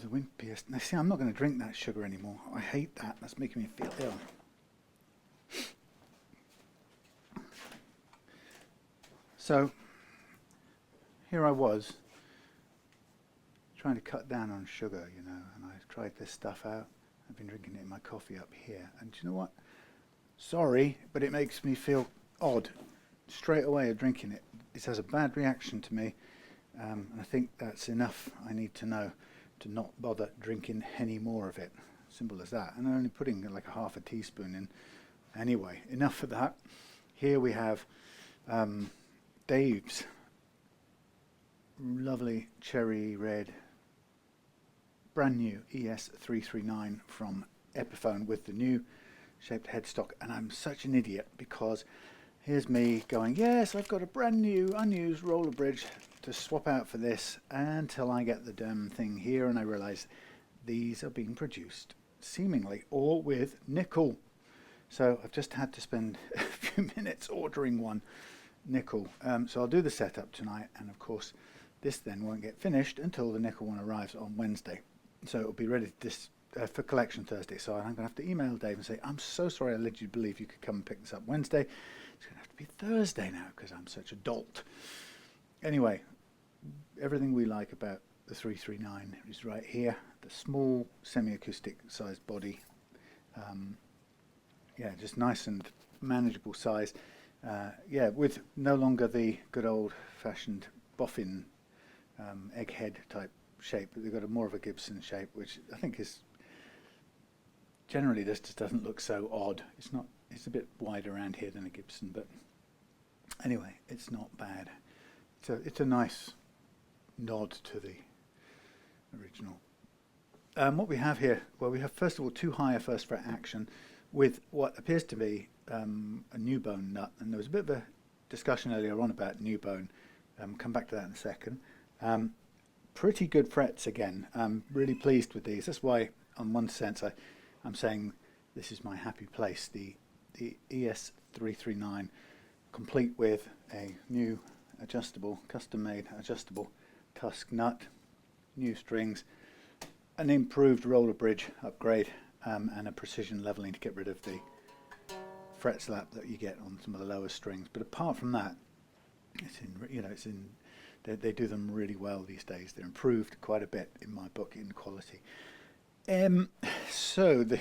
the wind pierced. Now see, I'm not going to drink that sugar anymore. I hate that. That's making me feel ill. So here I was trying to cut down on sugar, you know, and I've tried this stuff out. I've been drinking it in my coffee up here, and do you know what? Sorry, but it makes me feel odd straight away of drinking it. It has a bad reaction to me, and I think that's enough. I need to know to not bother drinking any more of it. Simple as that. And I'm only putting like a half a teaspoon in. Anyway, enough of that. Here we have Dave's lovely cherry red brand new ES339 from Epiphone with the new shaped headstock, and I'm such an idiot because here's me going, yes, I've got a brand new unused roller bridge to swap out for this, until I get the damn thing here and I realise these are being produced seemingly all with nickel. So I've just had to spend a few minutes ordering one nickel. So I'll do the setup tonight, and of course this then won't get finished until the nickel one arrives on Wednesday. So it'll be ready for collection Thursday. So I'm going to have to email Dave and say, I'm so sorry I led you to believe you could come and pick this up Wednesday. It's going to have to be Thursday now because I'm such a dolt. Anyway, everything we like about the 339 is right here. The small semi-acoustic sized body. Yeah, just nice and manageable size. Yeah, with no longer the good old-fashioned boffin egghead type shape. They've got a more of a Gibson shape, which I think is generally just doesn't look so odd. It's not. It's a bit wider around here than a Gibson, but anyway, it's not bad. It's a nice nod to the original. What we have here, well, we have first of all two higher first fret action with what appears to be a NuBone nut, and there was a bit of a discussion earlier on about NuBone. Come back to that in a second. Pretty good frets again. I'm really pleased with these. That's why, on one sense, I'm saying this is my happy place. The ES339, complete with a new adjustable, custom-made adjustable Tusq nut, new strings, an improved roller bridge upgrade, and a precision leveling to get rid of the fret slap that you get on some of the lower strings. But apart from that, they do them really well these days. They're improved quite a bit in my book in quality. So the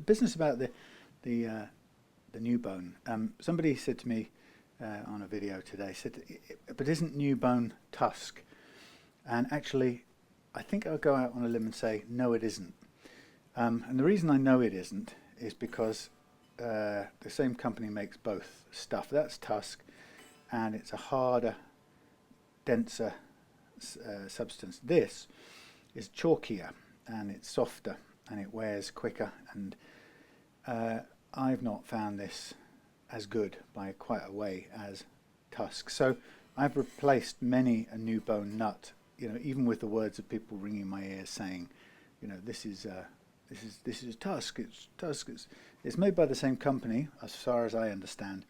business about the NuBone. Somebody said to me on a video today, said, but isn't NuBone Tusq? And actually, I think I'll go out on a limb and say, no, it isn't. And the reason I know it isn't is because the same company makes both stuff. That's Tusq, and it's a harder, denser substance. This is chalkier, and it's softer, and it wears quicker, and I've not found this as good by quite a way as Tusq. So I've replaced many a NuBone nut, even with the words of people ringing my ears saying, this is Tusq. It's Tusq. It's made by the same company, as far as I understand,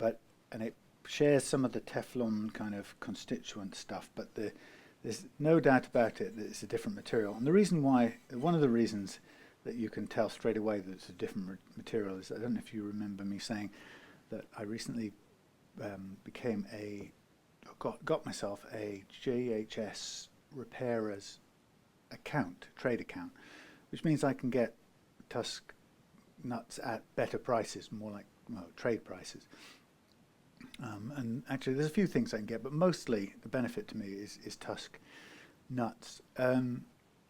and it shares some of the Teflon kind of constituent stuff, but there's no doubt about it that it's a different material. And the reason why, one of the reasons that you can tell straight away that it's a different material is, I don't know if you remember me saying that I recently got myself a JHS repairers trade account, which means I can get Tusq nuts at better prices, more like trade prices. And actually, there's a few things I can get, but mostly the benefit to me is Tusq nuts.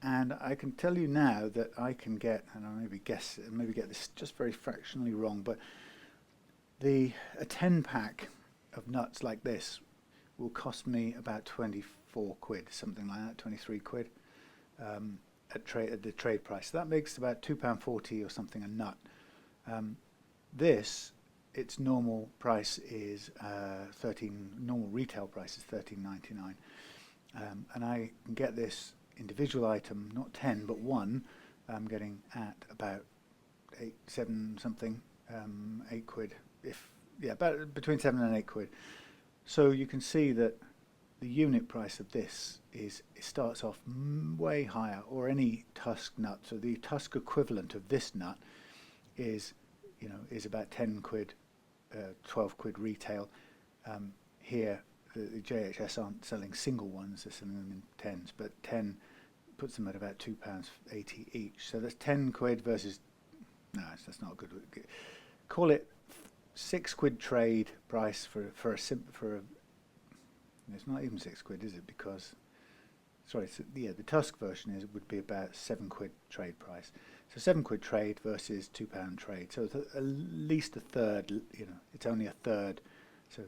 And I can tell you now that I can get, and I'll maybe get this just very fractionally wrong, but a 10-pack of nuts like this will cost me about 24 quid, something like that, 23 quid at the trade price. So that makes about £2.40 or something a nut. Its normal price is normal retail price is £13.99, and I can get this individual item, not 10 but one. I'm getting at about 8 quid, about between 7 and 8 quid. So you can see that the unit price of this is, it starts off way higher, or any Tusq nut. So the Tusq equivalent of this nut is, is about 10 quid, 12 quid retail. Here, the JHS aren't selling single ones; they're selling them in tens. But 10 puts them at about £2.80 each. So that's 10 quid versus, no, that's not good. Call it 6 quid trade price for a. It's not even 6 quid, is it? Because, sorry, the Tusq version would be about 7 quid trade price. So 7 quid trade versus £2 trade. So it's at least a third. It's only a third. So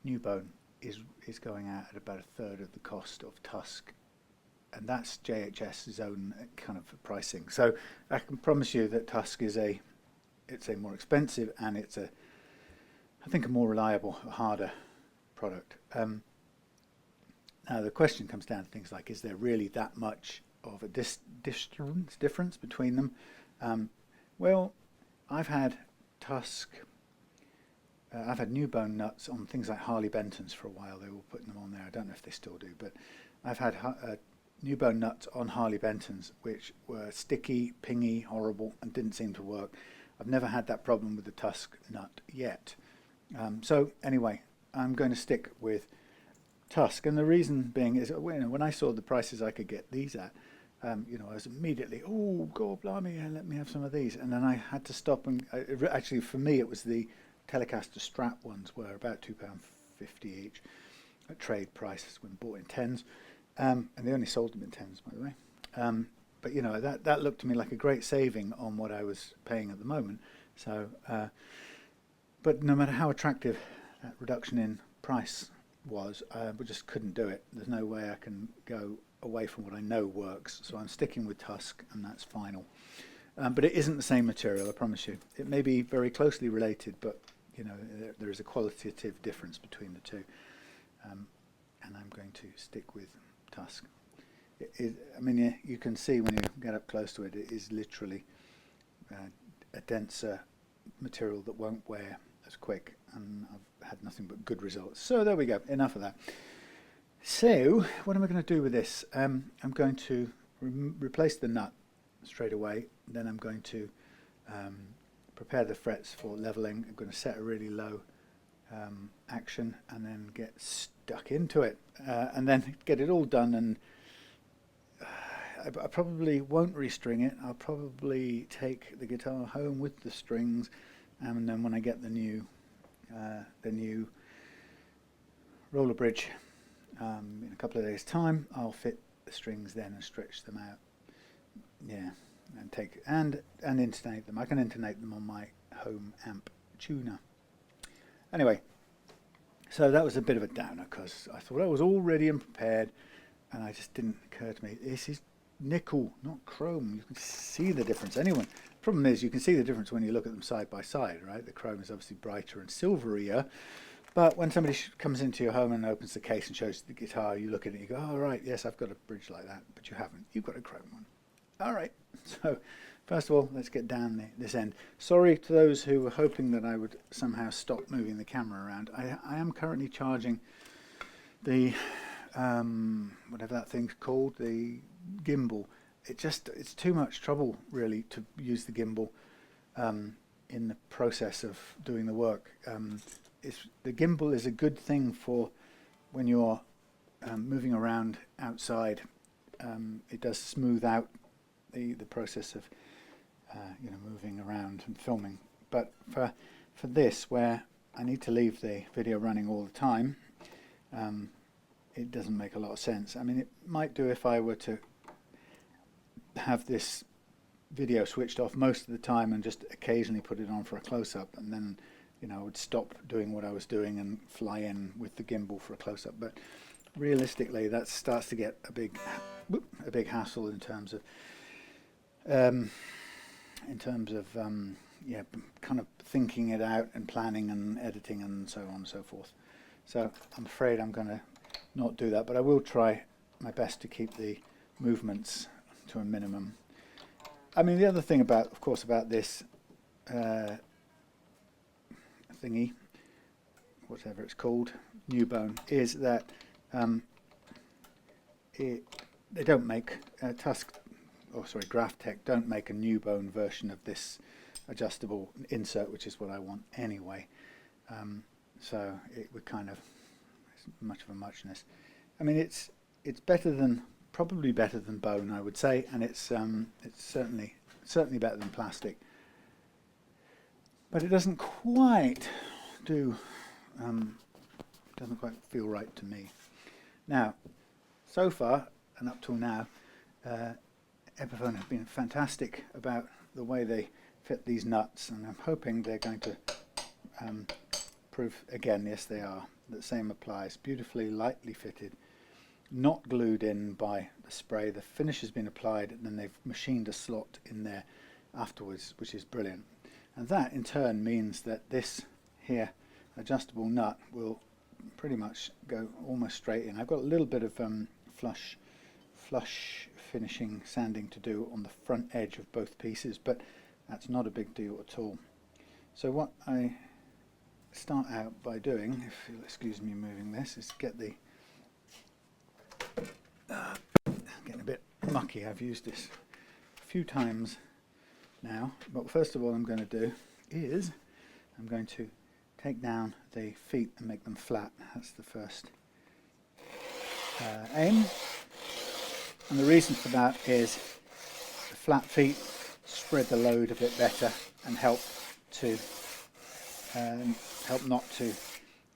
NuBone is going out at about a third of the cost of Tusq, and that's JHS's own kind of pricing. So I can promise you that Tusq it's a more expensive, and it's I think a more reliable, harder product. Now the question comes down to things like, is there really that much of a difference between them? Well, I've had Tusq. I've had NuBone nuts on things like Harley Bentons for a while. They were putting them on there. I don't know if they still do, but I've had NuBone nuts on Harley Bentons, which were sticky, pingy, horrible, and didn't seem to work. I've never had that problem with the Tusq nut yet. So anyway, I'm going to stick with Tusq, and the reason being is, when I saw the prices I could get these at, I was immediately, oh, God blimey, let me have some of these. And then I had to stop, and actually for me it was the Telecaster strap ones were about £2.50 each at trade prices when bought in tens, and they only sold them in tens, by the way. But that looked to me like a great saving on what I was paying at the moment. So, but no matter how attractive that reduction in price was, we just couldn't do it. There's no way I can go away from what I know works. So I'm sticking with Tusq, and that's final. But it isn't the same material, I promise you. It may be very closely related, but there is a qualitative difference between the two. And I'm going to stick with Tusq. You can see when you get up close to it, it is literally a denser material that won't wear as quick, and I've had nothing but good results. So there we go, enough of that. So what am I going to do with this? I'm going to replace the nut straight away. Then I'm going to prepare the frets for leveling. I'm going to set a really low action, and then get stuck into it, and then get it all done. And I probably won't restring it. I'll probably take the guitar home with the strings, and then when I get the new roller bridge in a couple of days' time, I'll fit the strings then and stretch them out. Yeah, and take and intonate them. I can intonate them on my home amp tuner. Anyway, so that was a bit of a downer because I thought I was all ready and prepared, and I just didn't occur to me. This is nickel, not chrome. You can see the difference. Anyway, problem is you can see the difference when you look at them side by side, right? The chrome is obviously brighter and silverier, but when somebody comes into your home and opens the case and shows you the guitar, you look at it and you go, oh right, yes, I've got a bridge like that, but you haven't. You've got a chrome one. All right, so first of all, let's get down this end. Sorry to those who were hoping that I would somehow stop moving the camera around. I am currently charging the, whatever that thing's called, the gimbal. It's too much trouble really to use the gimbal in the process of doing the work. The gimbal is a good thing for when you're moving around outside. It does smooth out the process of moving around and filming. But for this, where I need to leave the video running all the time, it doesn't make a lot of sense. I mean, it might do if I were to have this video switched off most of the time and just occasionally put it on for a close-up, and then I would stop doing what I was doing and fly in with the gimbal for a close-up. But realistically, that starts to get a big hassle in terms of kind of thinking it out and planning and editing and so on and so forth. So I'm afraid I'm going to not do that, but I will try my best to keep the movements to a minimum. I mean, the other thing about this thingy, whatever it's called, NuBone, is that they don't make Graphtech don't make a NuBone version of this adjustable insert, which is what I want anyway. So it would kind of, it's much of a muchness. I mean, it's probably better than bone, I would say, and it's certainly better than plastic. But it doesn't quite doesn't quite feel right to me. Now, so far and up till now, Epiphone have been fantastic about the way they fit these nuts, and I'm hoping they're going to prove again, yes they are, the same applies. Beautifully lightly fitted, not glued in by the spray. The finish has been applied and then they've machined a slot in there afterwards, which is brilliant. And that in turn means that this here adjustable nut will pretty much go almost straight in. I've got a little bit of flush finishing sanding to do on the front edge of both pieces, but that's not a big deal at all. So what I start out by doing, if you'll excuse me moving this, is get the getting a bit mucky. I've used this a few times now, but first of all I'm going to do is I'm going to take down the feet and make them flat. That's the first aim, and the reason for that is the flat feet spread the load a bit better and help not to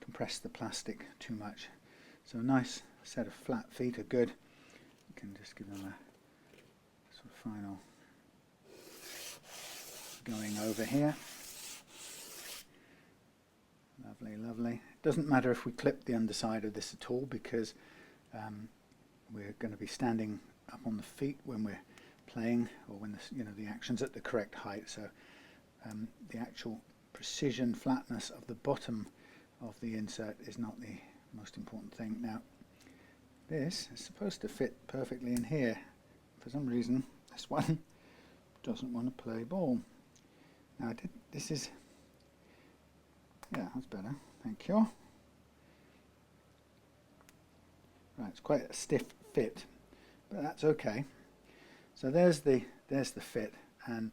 compress the plastic too much. So a nice set of flat feet are good. You can just give them a sort of final going over here. Lovely, lovely. It doesn't matter if we clip the underside of this at all, because we're going to be standing up on the feet when we're playing, or when the action's at the correct height. So the actual precision flatness of the bottom of the insert is not the most important thing. Now, this is supposed to fit perfectly in here. For some reason, this one doesn't want to play ball. Now, this is, yeah, that's better. Thank you. Right, it's quite a stiff fit, but that's okay. So there's the fit, and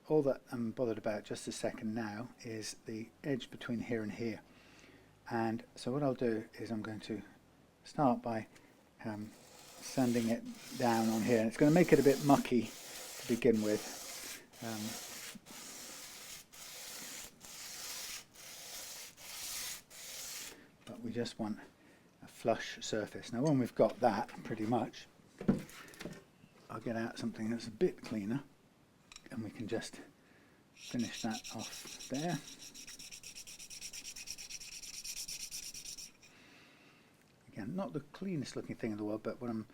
all that I'm bothered about just a second now is the edge between here and here. And so what I'll do is I'm going to start by sanding it down on here. It's going to make it a bit mucky to begin with. But we just want a flush surface. Now when we've got that pretty much, I'll get out something that's a bit cleaner and we can just finish that off there. Again, not the cleanest looking thing in the world, but what I'm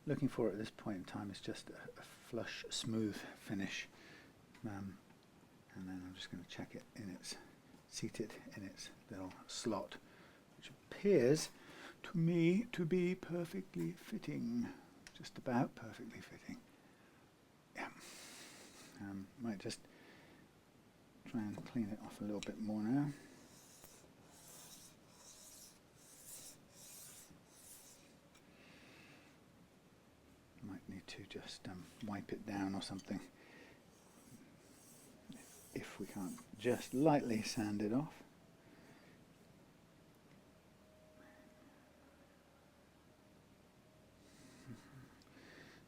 looking for at this point in time is just a flush, smooth finish. And then I'm just going to check it in its, seat it in its little slot, which appears to me to be perfectly fitting. Just about perfectly fitting. Yeah. Might just try and clean it off a little bit more now. Might need to just wipe it down or something, if we can't just lightly sand it off.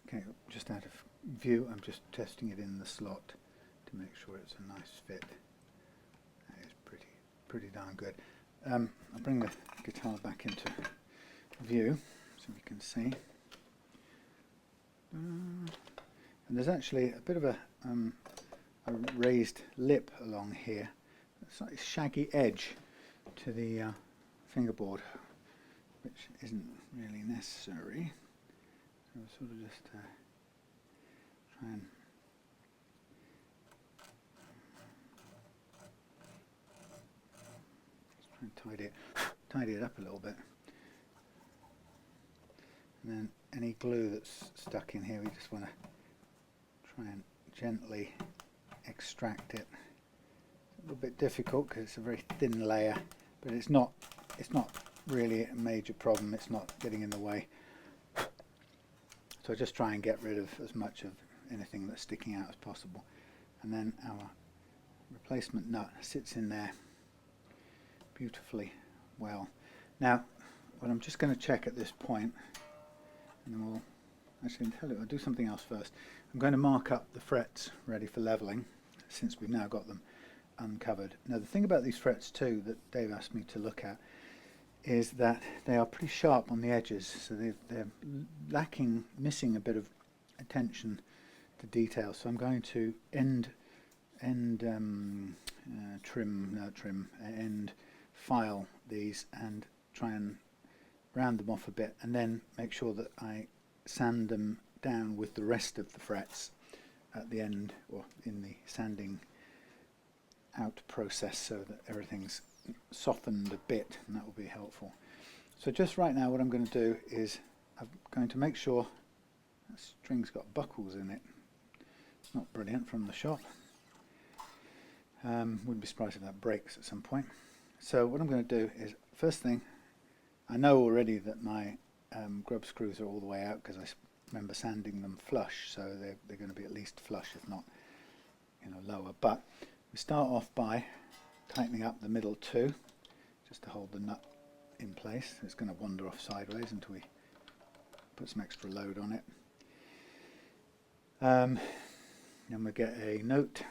Okay, just out of view, I'm just testing it in the slot to make sure it's a nice fit. That is pretty darn good. I'll bring the guitar back into view so we can see. And there's actually a bit of a raised lip along here. It's like a shaggy edge to the fingerboard, which isn't really necessary. So we'll sort of just try and tidy it up a little bit. And then any glue that's stuck in here, we just want to try and gently extract it. It's a little bit difficult because it's a very thin layer, but it's not really a major problem. It's not getting in the way. So I just try and get rid of as much of anything that's sticking out as possible. And then our replacement nut sits in there beautifully well. Now, what I'm just going to check at this point, and then we'll actually tell you, I'll do something else first. I'm going to mark up the frets ready for leveling, since we've now got them uncovered. Now, the thing about these frets too that Dave asked me to look at is that they are pretty sharp on the edges, so they're missing a bit of attention to detail. So I'm going to end file these and try and round them off a bit, and then make sure that I sand them down with the rest of the frets at the end, or in the sanding out process, so that everything's softened a bit, and that will be helpful. So just right now what I'm going to do is I'm going to make sure that string's got buckles in it. It's not brilliant from the shop. Wouldn't be surprised if that breaks at some point. So what I'm going to do is, first thing, I know already that my grub screws are all the way out because I remember sanding them flush, so they're going to be at least flush, if not, you know, lower. But we start off by tightening up the middle two, just to hold the nut in place. It's going to wander off sideways until we put some extra load on it. Then we get a note.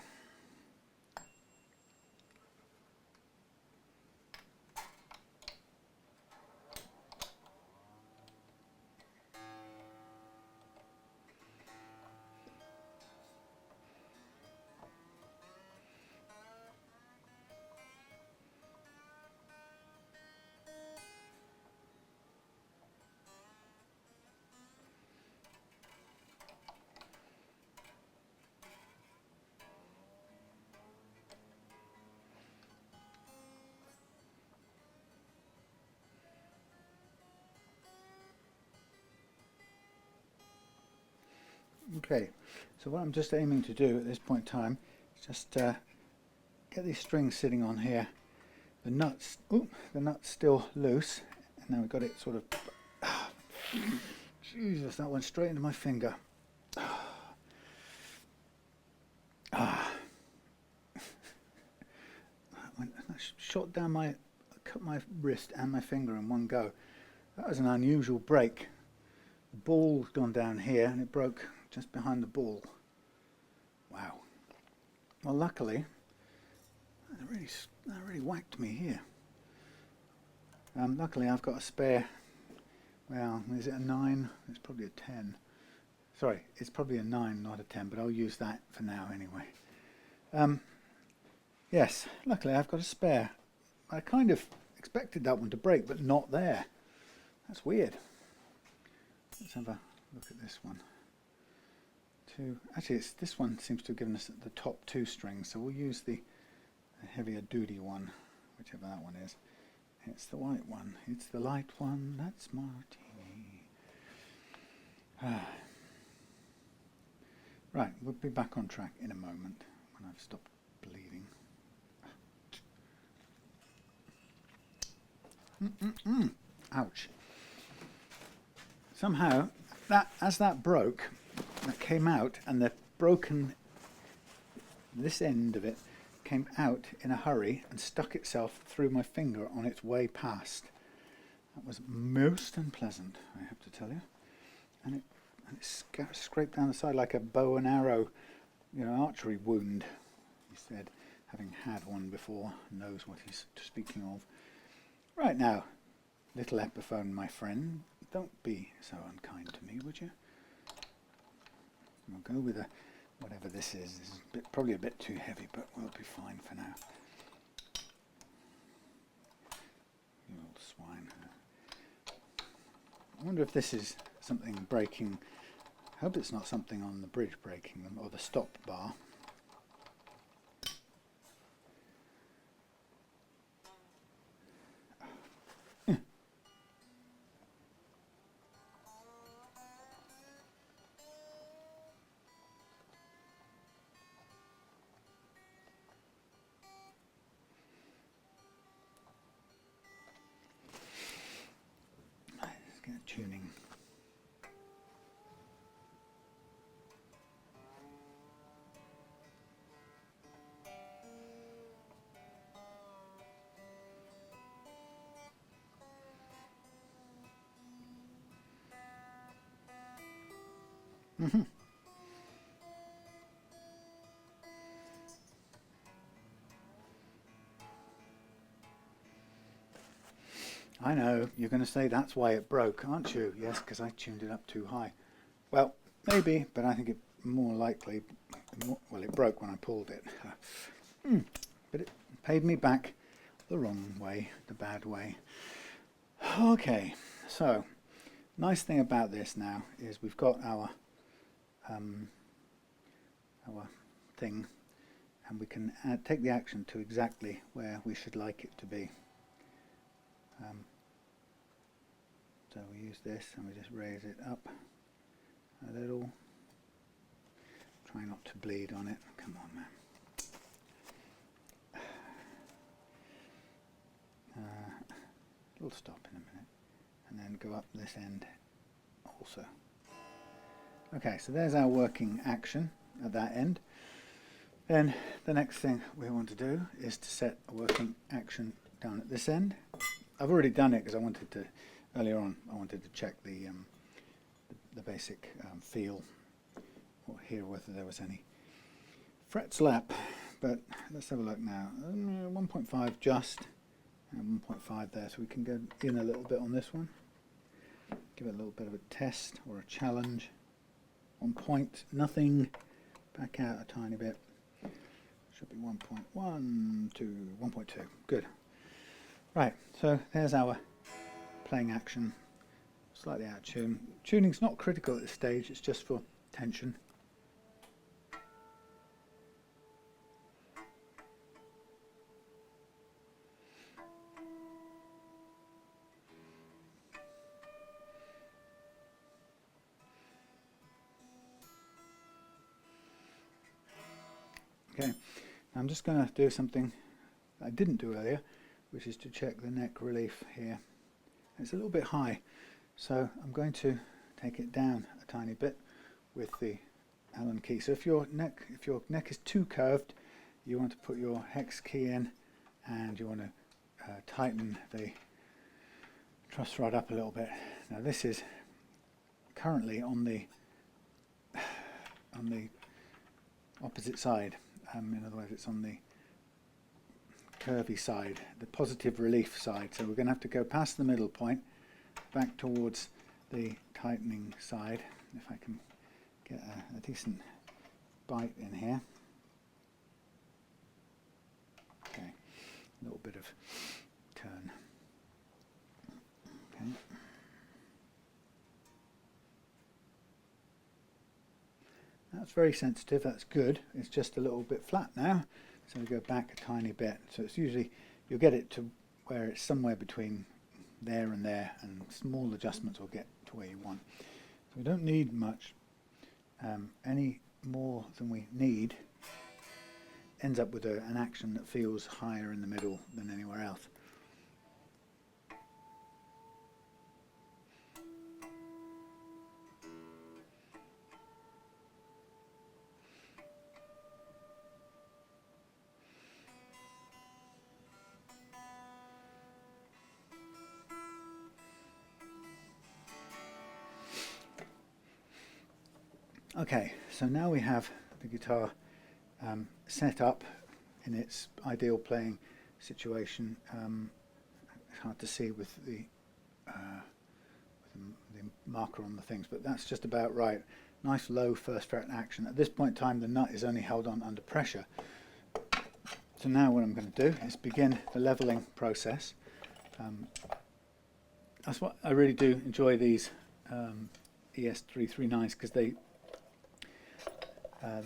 Okay, so what I'm just aiming to do at this point in time is just get these strings sitting on here. The nut's still loose, and now we've got it sort of. Jesus, that went straight into my finger. I shot down cut my wrist and my finger in one go. That was an unusual break. The ball's gone down here, and it broke just behind the ball. Wow. Well, luckily, that really whacked me here. Luckily, I've got a spare. Well, is it a 9? It's probably a 10. Sorry, it's probably a 9, not a 10, but I'll use that for now anyway. Yes, luckily I've got a spare. I kind of expected that one to break, but not there. That's weird. Let's have a look at this one. Actually, this one seems to have given us the top 2 strings, so we'll use the heavier duty one, whichever that one is. It's the white one. It's the light one. That's Martini. Right, we'll be back on track in a moment when I've stopped bleeding. Ouch. Somehow, as that broke, that came out, and this end of it came out in a hurry and stuck itself through my finger on its way past. That was most unpleasant, I have to tell you. And it scraped down the side like a bow and arrow, archery wound. He said, having had one before, knows what he's speaking of. Right now, little Epiphone, my friend, don't be so unkind to me, would you? We'll go with whatever this is. This is probably a bit too heavy, but we'll be fine for now. You old swine. I wonder if this is something breaking. I hope it's not something on the bridge breaking them, or the stop bar. tuning. I know, you're going to say that's why it broke, aren't you? Yes, because I tuned it up too high. Well, maybe, but I think it more likely, well, it broke when I pulled it. But it paid me back the wrong way, the bad way. Okay, so nice thing about this now is we've got our thing, and we can take the action to exactly where we should like it to be. So we use this and we just raise it up a little. Try not to bleed on it. Come on, man. It'll stop in a minute. And then go up this end also. Okay, so there's our working action at that end. Then the next thing we want to do is to set a working action down at this end. I've already done it because I wanted to, earlier on, I wanted to check the basic feel, or hear whether there was any fret slap. But let's have a look now. 1.5 just, and 1.5 there, so we can go in a little bit on this one. Give it a little bit of a test or a challenge. 1 point, nothing. Back out a tiny bit. Should be 1.1 to 1.2. Good. Right, so there's our playing action. Slightly out of tune. Tuning's not critical at this stage, it's just for tension. Okay, I'm just going to do something I didn't do earlier, which is to check the neck relief here. It's a little bit high, so I'm going to take it down a tiny bit with the Allen key. So if your neck is too curved, you want to put your hex key in, and you want to tighten the truss rod up a little bit. Now this is currently on the opposite side. In other words, it's on the curvy side, the positive relief side. So we're going to have to go past the middle point, back towards the tightening side. If I can get a decent bite in here. Okay, a little bit of turn. Okay. That's very sensitive, that's good. It's just a little bit flat now, so we go back a tiny bit. So it's usually, you'll get it to where it's somewhere between there, and small adjustments will get to where you want. So we don't need much. Any more than we need ends up with an action that feels higher in the middle than anywhere else. Okay, so now we have the guitar set up in its ideal playing situation. It's hard to see with the marker on the things, but that's just about right. Nice low first fret action. At this point in time, the nut is only held on under pressure. So now what I'm going to do is begin the leveling process. That's what I really do enjoy these ES339s, because they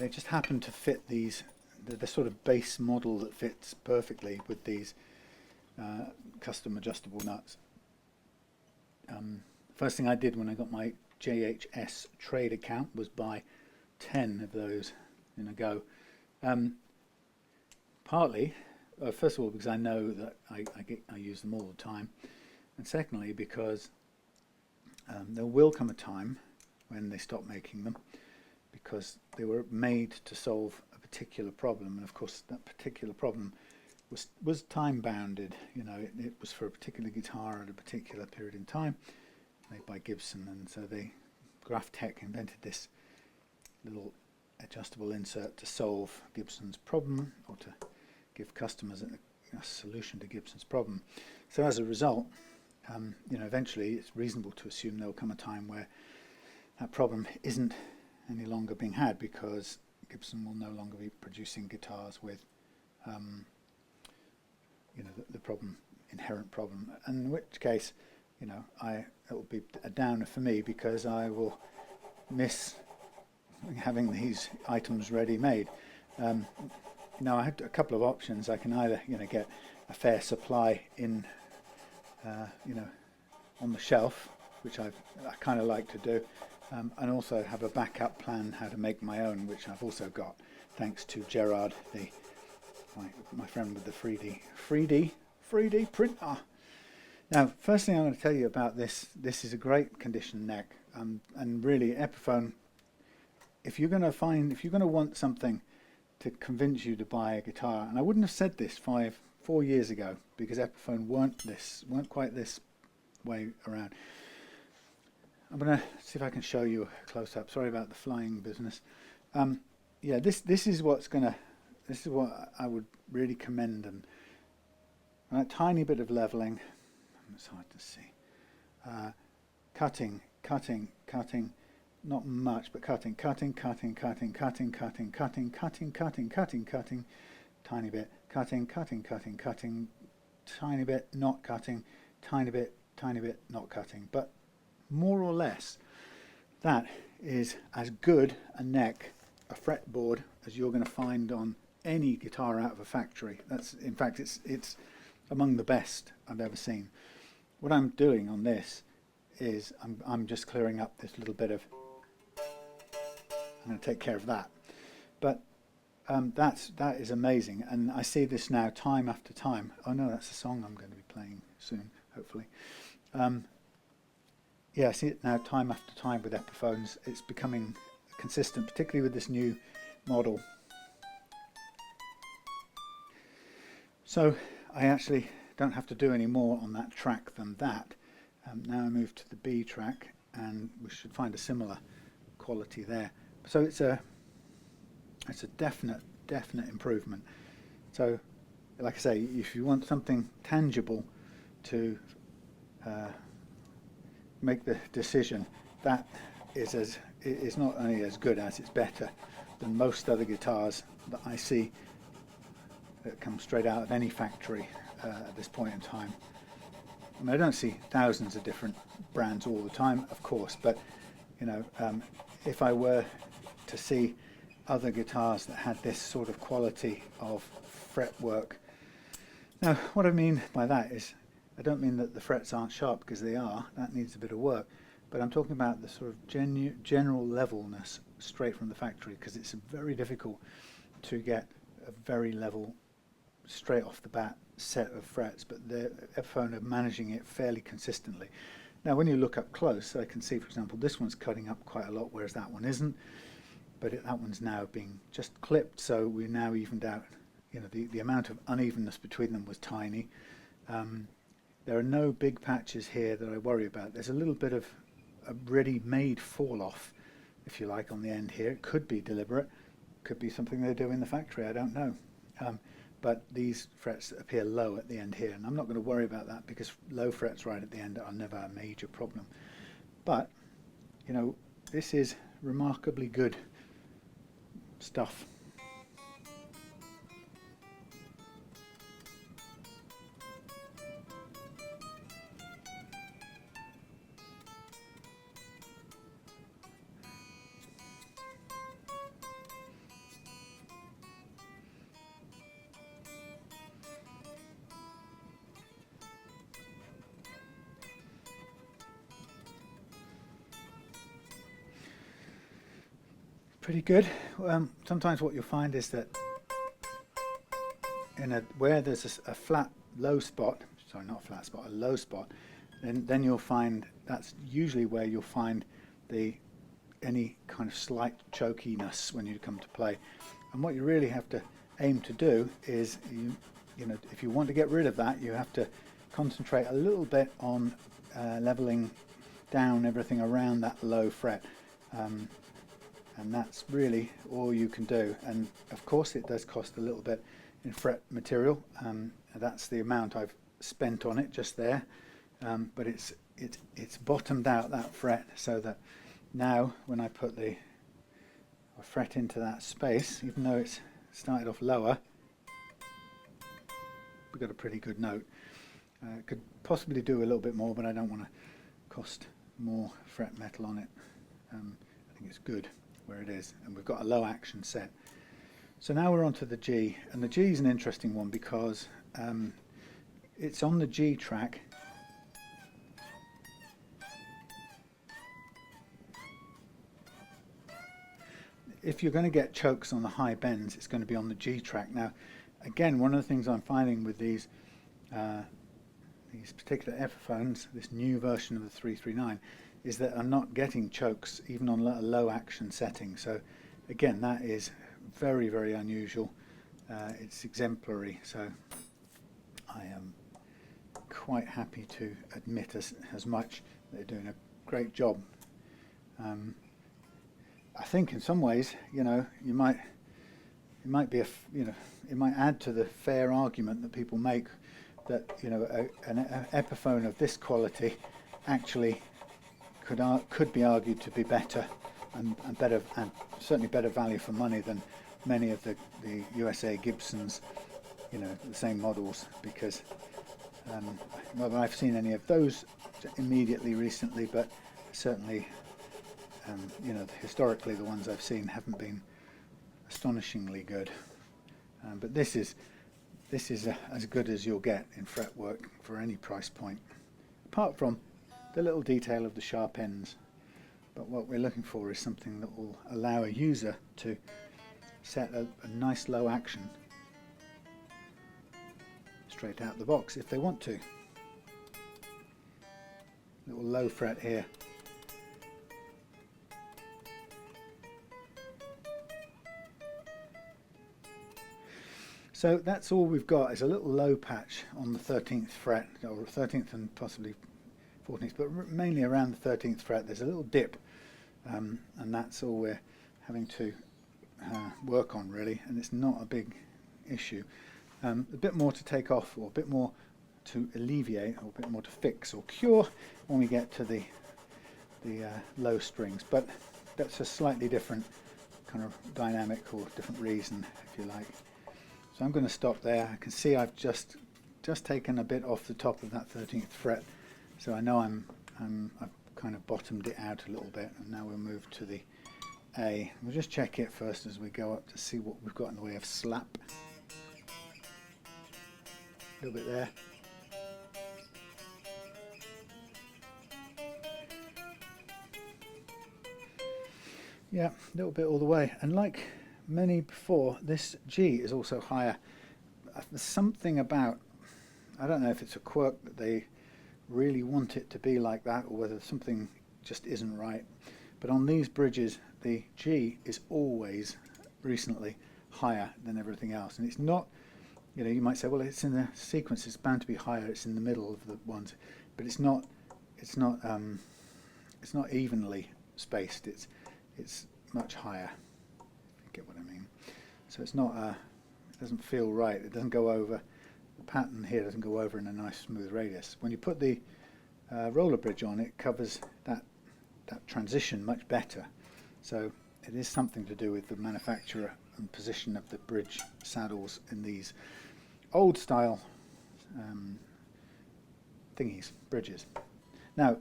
just happen to fit these, the sort of base model that fits perfectly with these custom adjustable nuts. First thing I did when I got my JHS trade account was buy 10 of those in a go. Partly, first of all, because I know that I use them all the time, and secondly because There will come a time when they stop making them, because they were made to solve a particular problem, and of course that particular problem was time bounded. You know, it was for a particular guitar at a particular period in time, made by Gibson, and so Graph Tech invented this little adjustable insert to solve Gibson's problem, or to give customers a solution to Gibson's problem. So as a result, you know, eventually it's reasonable to assume there'll come a time where that problem isn't any longer being had, because Gibson will no longer be producing guitars with you know, the inherent problem, and in which case, you know, it will be a downer for me, because I will miss having these items ready made. You know, I had a couple of options. I can either, you know, get a fair supply in, you know, on the shelf, which I kind of like to do, and also have a backup plan how to make my own, which I've also got, thanks to Gerard, my friend with the 3D printer. Now, first thing I'm going to tell you about this is a great condition neck, and really Epiphone, if you're going to want something to convince you to buy a guitar, and I wouldn't have said this 4 years ago, because Epiphone weren't quite this way around. I'm going to see if I can show you a close-up. Sorry about the flying business. Yeah, this is what I would really commend, and a tiny bit of leveling. It's hard to see. Cutting, not much, but cutting, tiny bit, cutting, tiny bit, not cutting, tiny bit, not cutting. But more or less, that is as good a neck, a fretboard, as you're going to find on any guitar out of a factory. In fact, it's among the best I've ever seen. What I'm doing on this is I'm just clearing up this little bit of. I'm going to take care of that, but that is amazing, and I see this now time after time. Oh no, that's a song I'm going to be playing soon, hopefully. Yeah, I see it now time after time with Epiphones. It's becoming consistent, particularly with this new model. So I actually don't have to do any more on that track than that. Now I move to the B track, and we should find a similar quality there. So it's a definite improvement. So, like I say, if you want something tangible to make the decision, that is not only as good as, it's better than most other guitars that I see that come straight out of any factory at this point in time. I mean, I don't see thousands of different brands all the time, of course, but you know, if I were to see other guitars that had this sort of quality of fretwork. Now, what I mean by that is, I don't mean that the frets aren't sharp, because they are. That needs a bit of work. But I'm talking about the sort of general levelness straight from the factory, because it's very difficult to get a very level, straight off the bat set of frets, but the Epiphone are managing it fairly consistently. Now, when you look up close, I can see, for example, this one's cutting up quite a lot, whereas that one isn't. But that one's now being just clipped, so we now evened out. You know, the amount of unevenness between them was tiny. There are no big patches here that I worry about. There's a little bit of a ready-made fall-off, if you like, on the end here. It could be deliberate, could be something they do in the factory, I don't know. But these frets appear low at the end here, and I'm not going to worry about that, because low frets right at the end are never a major problem. But, you know, this is remarkably good stuff. Pretty good. Sometimes what you'll find is that where there's a flat low spot, sorry, not a flat spot, a low spot, then you'll find that's usually where you'll find any kind of slight chokiness when you come to play. And what you really have to aim to do is, you know, if you want to get rid of that, you have to concentrate a little bit on leveling down everything around that low fret. And that's really all you can do. And of course it does cost a little bit in fret material. That's the amount I've spent on it just there. But it's bottomed out that fret, so that now when I put the fret into that space, even though it's started off lower, we've got a pretty good note. Could possibly do a little bit more, but I don't want to cost more fret metal on it. I think it's good where it is, and we've got a low action set. So now we're on to the G, and the G is an interesting one because it's on the G track. If you're going to get chokes on the high bends, it's going to be on the G track. Now, again, one of the things I'm finding with these particular Epiphones, this new version of the 339, is that I'm not getting chokes even on a low action setting. So again, that is very, very unusual. It's exemplary, so I am quite happy to admit as much. They're doing a great job. I think in some ways, you know, it might add to the fair argument that people make that, you know, an Epiphone of this quality actually could be argued to be better and better, and certainly better value for money than many of the USA Gibsons, you know, the same models, because well, I've seen any of those immediately recently, but certainly you know, historically the ones I've seen haven't been astonishingly good. But this is as good as you'll get in fretwork for any price point, apart from the little detail of the sharp ends. But what we're looking for is something that will allow a user to set a nice low action straight out the box if they want to. Little low fret here. So that's all we've got, is a little low patch on the 13th fret, or 13th and possibly 14th, but mainly around the 13th fret. There's a little dip, and that's all we're having to work on really, and it's not a big issue. A bit more to take off, or a bit more to alleviate, or a bit more to fix or cure when we get to the low strings, but that's a slightly different kind of dynamic or different reason, if you like. So I'm going to stop there. I can see I've just taken a bit off the top of that 13th fret, so I know I've kind of bottomed it out a little bit, and now we'll move to the A. We'll just check it first as we go up to see what we've got in the way of slap. A little bit there. Yeah, a little bit all the way, and like many before, this G is also higher. There's something about, I don't know if it's a quirk that they really want it to be like that, or whether something just isn't right, but on these bridges the G is always recently higher than everything else. And it's not, you know, you might say, well, it's in the sequence, it's bound to be higher, it's in the middle of the ones, but it's not evenly spaced. It's much higher. Get what I mean? So it's not it doesn't feel right. It doesn't go over, the pattern here doesn't go over in a nice smooth radius. When you put the roller bridge on, it covers that transition much better. So it is something to do with the manufacturer and position of the bridge saddles in these old style bridges. Now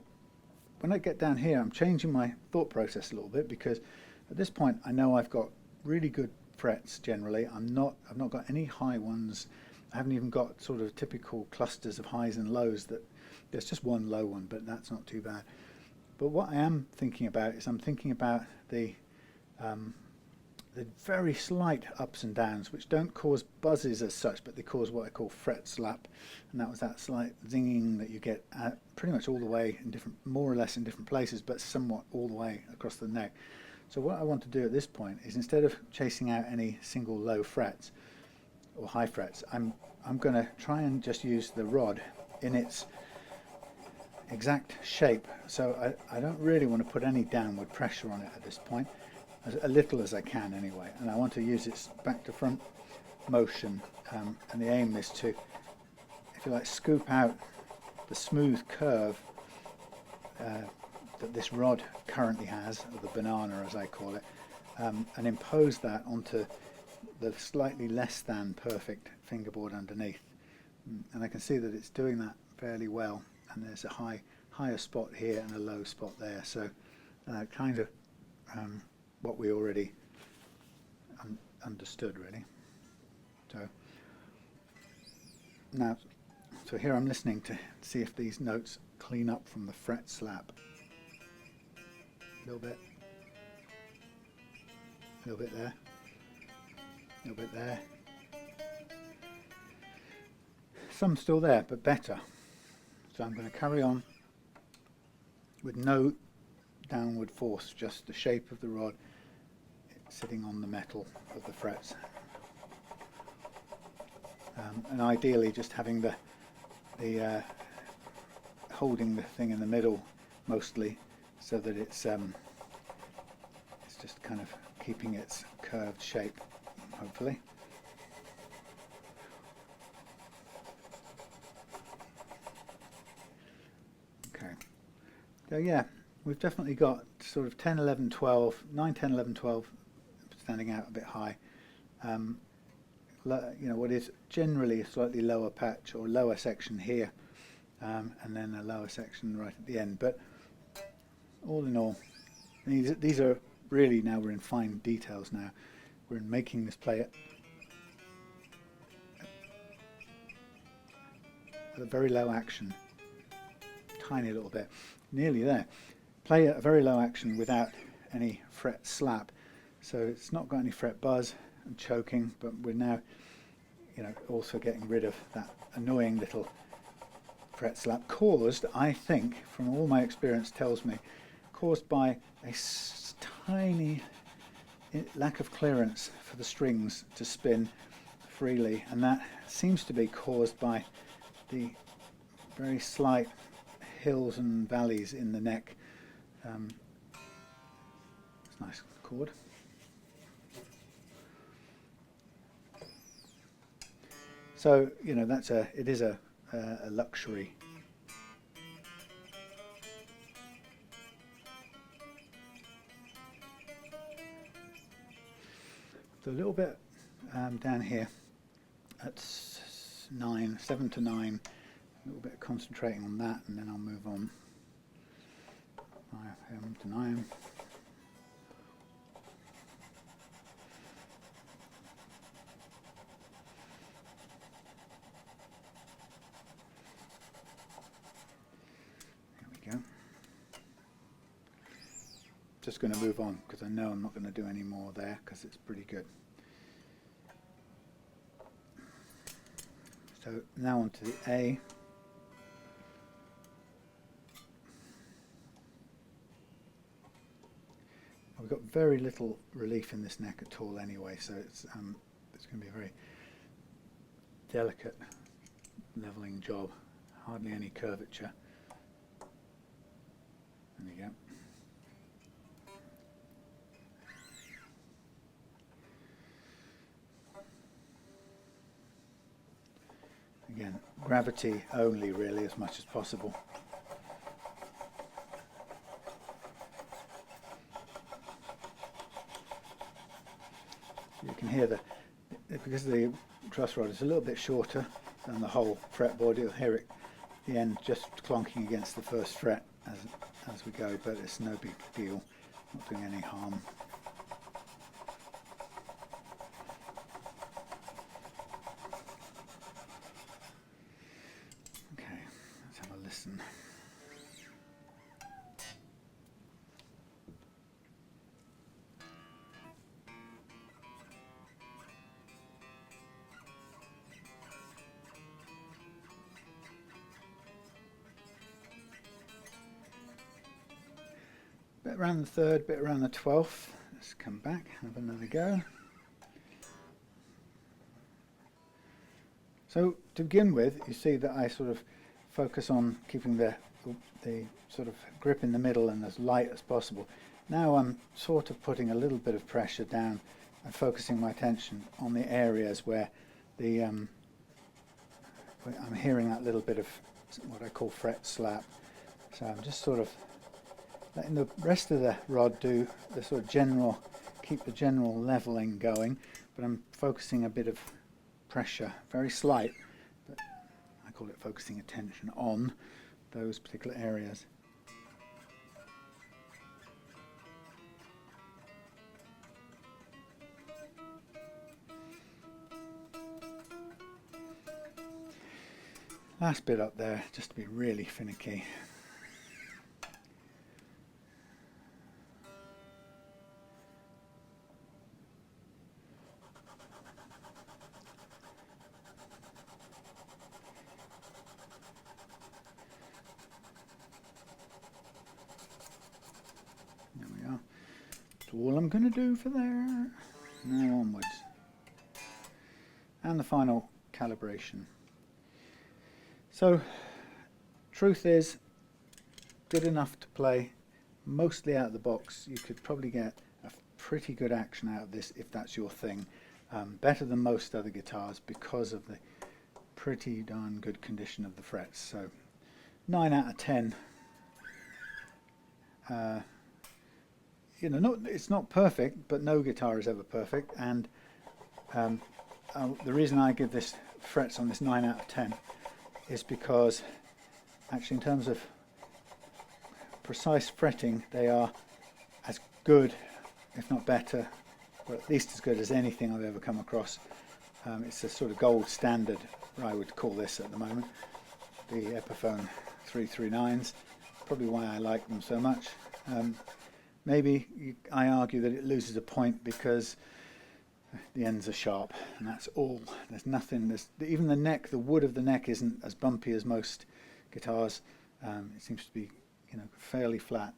when I get down here, I'm changing my thought process a little bit, because at this point I know I've got really good frets generally. I've not got any high ones. I haven't even got sort of typical clusters of highs and lows. That there's just one low one, but that's not too bad. But what I am thinking about is I'm thinking about the the very slight ups and downs, which don't cause buzzes as such, but they cause what I call fret slap, and that was that slight zinging that you get pretty much all the way in different, more or less in different places, but somewhat all the way across the neck. So what I want to do at this point is, instead of chasing out any single low frets or high frets, I'm going to try and just use the rod in its exact shape. So I don't really want to put any downward pressure on it at this point, as little as I can anyway, and I want to use its back to front motion, and the aim is to, if you like, scoop out the smooth curve that this rod currently has, or the banana as I call it, and impose that onto the slightly less than perfect fingerboard underneath. And I can see that it's doing that fairly well, and there's a higher spot here and a low spot there, so kind of what we already understood, really. So now, so here I'm listening to see if these notes clean up from the fret slap. A little bit there, a little bit there. Some still there, but better. So I'm going to carry on with no downward force, just the shape of the rod sitting on the metal of the frets, and ideally just having the holding the thing in the middle mostly, so that it's just kind of keeping its curved shape, hopefully. Okay, so yeah, we've definitely got sort of 10, 11, 12, 9, 10, 11, 12 standing out a bit high. You know, what is generally a slightly lower patch or lower section here, and then a lower section right at the end. But all in all, these are really, now we're in fine details now. We're in making this play at a very low action, tiny little bit, nearly there. Play at a very low action without any fret slap, so it's not got any fret buzz and choking, but we're now, you know, also getting rid of that annoying little fret slap caused, I think, from all my experience tells me, caused by a tiny lack of clearance for the strings to spin freely, and that seems to be caused by the very slight hills and valleys in the neck. It's a nice chord. So, you know, it is a luxury. So a little bit down here at 7 to 9, a little bit concentrating on that, and then I'll move on. 7 to 9. Just going to move on because I know I'm not going to do any more there because it's pretty good. So now on to the A. We've got very little relief in this neck at all anyway, so it's going to be a very delicate leveling job, hardly any curvature. There you go. Again, gravity only, really, as much as possible. You can hear because the truss rod is a little bit shorter than the whole fretboard, you'll hear it, the end just clonking against the first fret as we go, but it's no big deal, not doing any harm. Listen. Bit around the third, bit around the 12th. Let's come back, have another go. So to begin with, you see that I sort of focus on keeping the sort of grip in the middle and as light as possible. Now I'm sort of putting a little bit of pressure down and focusing my attention on the areas where the I'm hearing that little bit of what I call fret slap. So I'm just sort of letting the rest of the rod do the sort of general, keep the general leveling going, but I'm focusing a bit of pressure, very slight, but I call it focusing attention on those particular areas. Last bit up there, just to be really finicky. There we are. That's all I'm going to do for there. Now onwards. And the final calibration. So, truth is, good enough to play mostly out of the box. You could probably get a pretty good action out of this if that's your thing. Better than most other guitars because of the pretty darn good condition of the frets. So, 9 out of 10. You know, it's not perfect, but no guitar is ever perfect. And the reason I give this frets on this 9 out of 10 is because actually in terms of precise fretting they are as good, if not better, or at least as good as anything I've ever come across. It's a sort of gold standard, I would call this at the moment, the Epiphone 339s, probably why I like them so much. Maybe I argue that it loses a point because the ends are sharp, and that's all. There's nothing. Even the neck, the wood of the neck isn't as bumpy as most guitars. It seems to be, you know, fairly flat.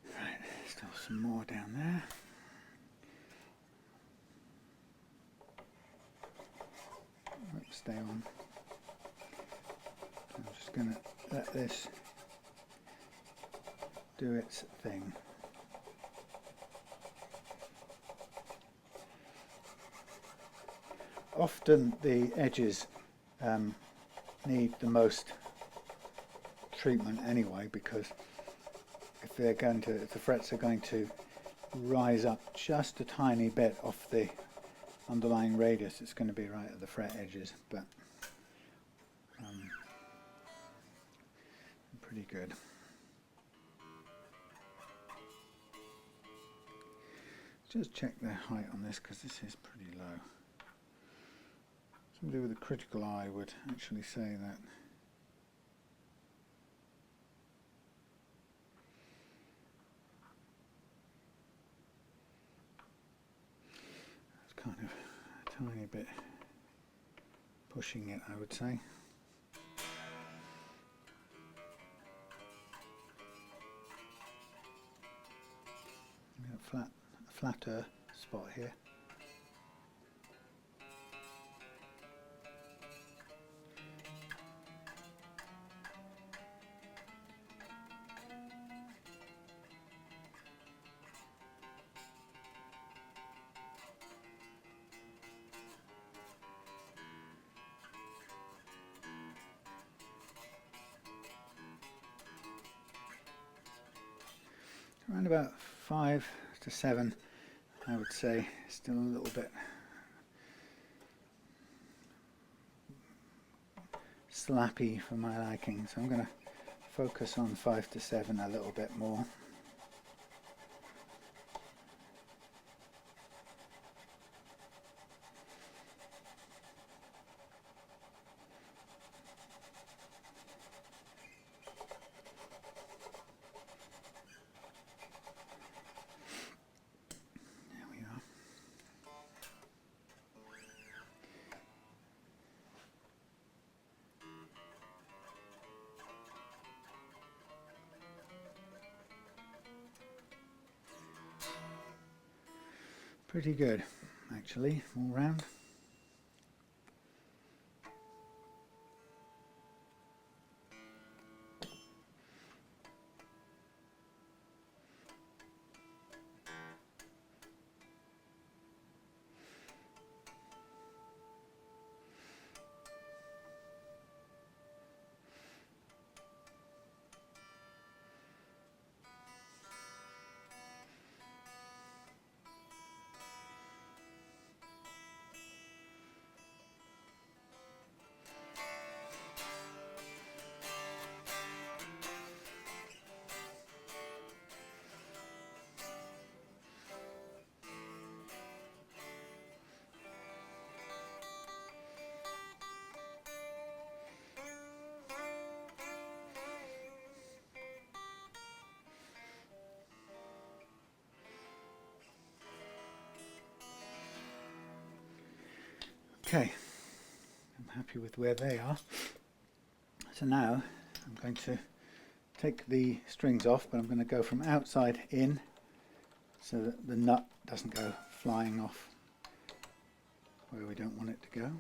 Right, still some more down there. Stay on. I'm just going to let this do its thing. Often the edges need the most treatment anyway, because if the frets are going to rise up just a tiny bit off the underlying radius, it's going to be right at the fret edges, but pretty good. Just check the height on this because this is pretty low. Somebody with a critical eye would actually say that. It's kind of a tiny bit pushing it, I would say. A flatter spot here. Around about 5 to 7, I would say. Still a little bit slappy for my liking, so I'm going to focus on 5 to 7 a little bit more. pretty good, actually, all round. Okay, I'm happy with where they are. So now I'm going to take the strings off, but I'm going to go from outside in so that the nut doesn't go flying off where we don't want it to go.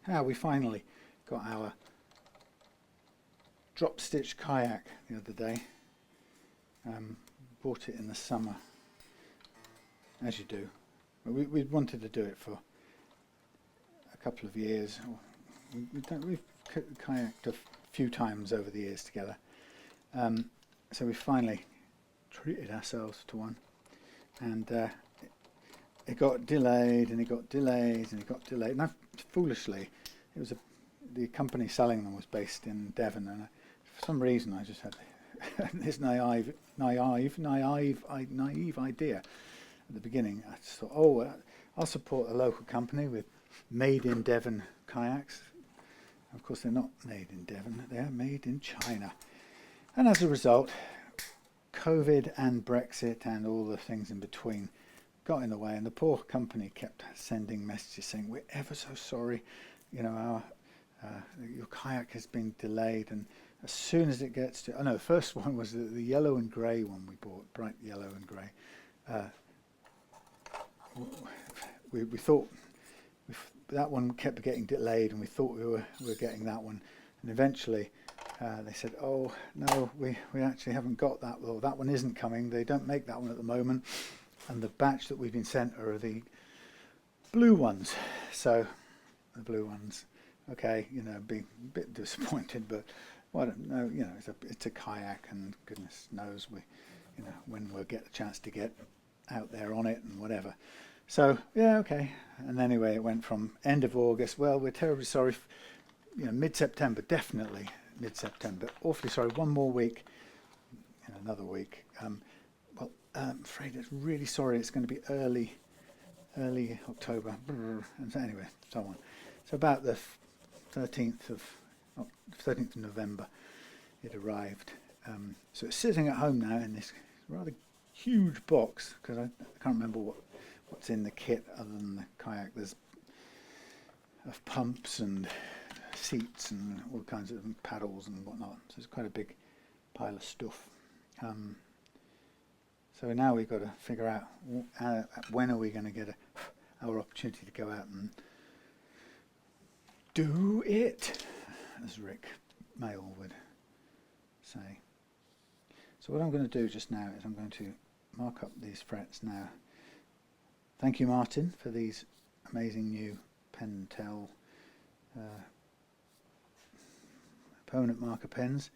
Now we finally got our drop stitch kayak the other day. Bought it in the summer, as you do. We wanted to do it for a couple of years. We've kayaked a few times over the years together. So we finally treated ourselves to one, and it got delayed, and it got delayed, and it got delayed. And foolishly, it was the company selling them was based in Devon, and for some reason I just had this naive idea at the beginning. I just thought, oh, I'll support a local company with made in Devon kayaks. Of course, they're not made in Devon; they're made in China. And as a result, COVID and Brexit and all the things in between got in the way, and the poor company kept sending messages saying, "We're ever so sorry, you know, your kayak has been delayed." And as soon as it gets to, the first one was the yellow and grey one we bought, bright yellow and grey. We thought that one kept getting delayed, and we thought we were getting that one, and eventually they said, "Oh no, we actually haven't got that. Well, that one isn't coming. They don't make that one at the moment, and the batch that we've been sent are the blue ones." So the blue ones, okay, being a bit disappointed, but it's a kayak, and goodness knows when we'll get a chance to get out there on it and whatever. So yeah, okay. And anyway, it went from end of August. Well, we're terribly sorry. Mid-September, definitely mid-September. Awfully sorry. One more week, another week. I'm afraid it's really sorry. It's going to be early October. And so anyway, so on. So about the 13th of November, it arrived. So it's sitting at home now in this rather huge box, because I can't remember what's in the kit other than the kayak. There's pumps and seats and all kinds of paddles and whatnot. So it's quite a big pile of stuff. So now we've got to figure out when are we going to get our opportunity to go out and do it, as Rick Mail would say. So what I'm going to do just now is I'm going to mark up these frets now. Thank you, Martin, for these amazing new Pentel permanent marker pens.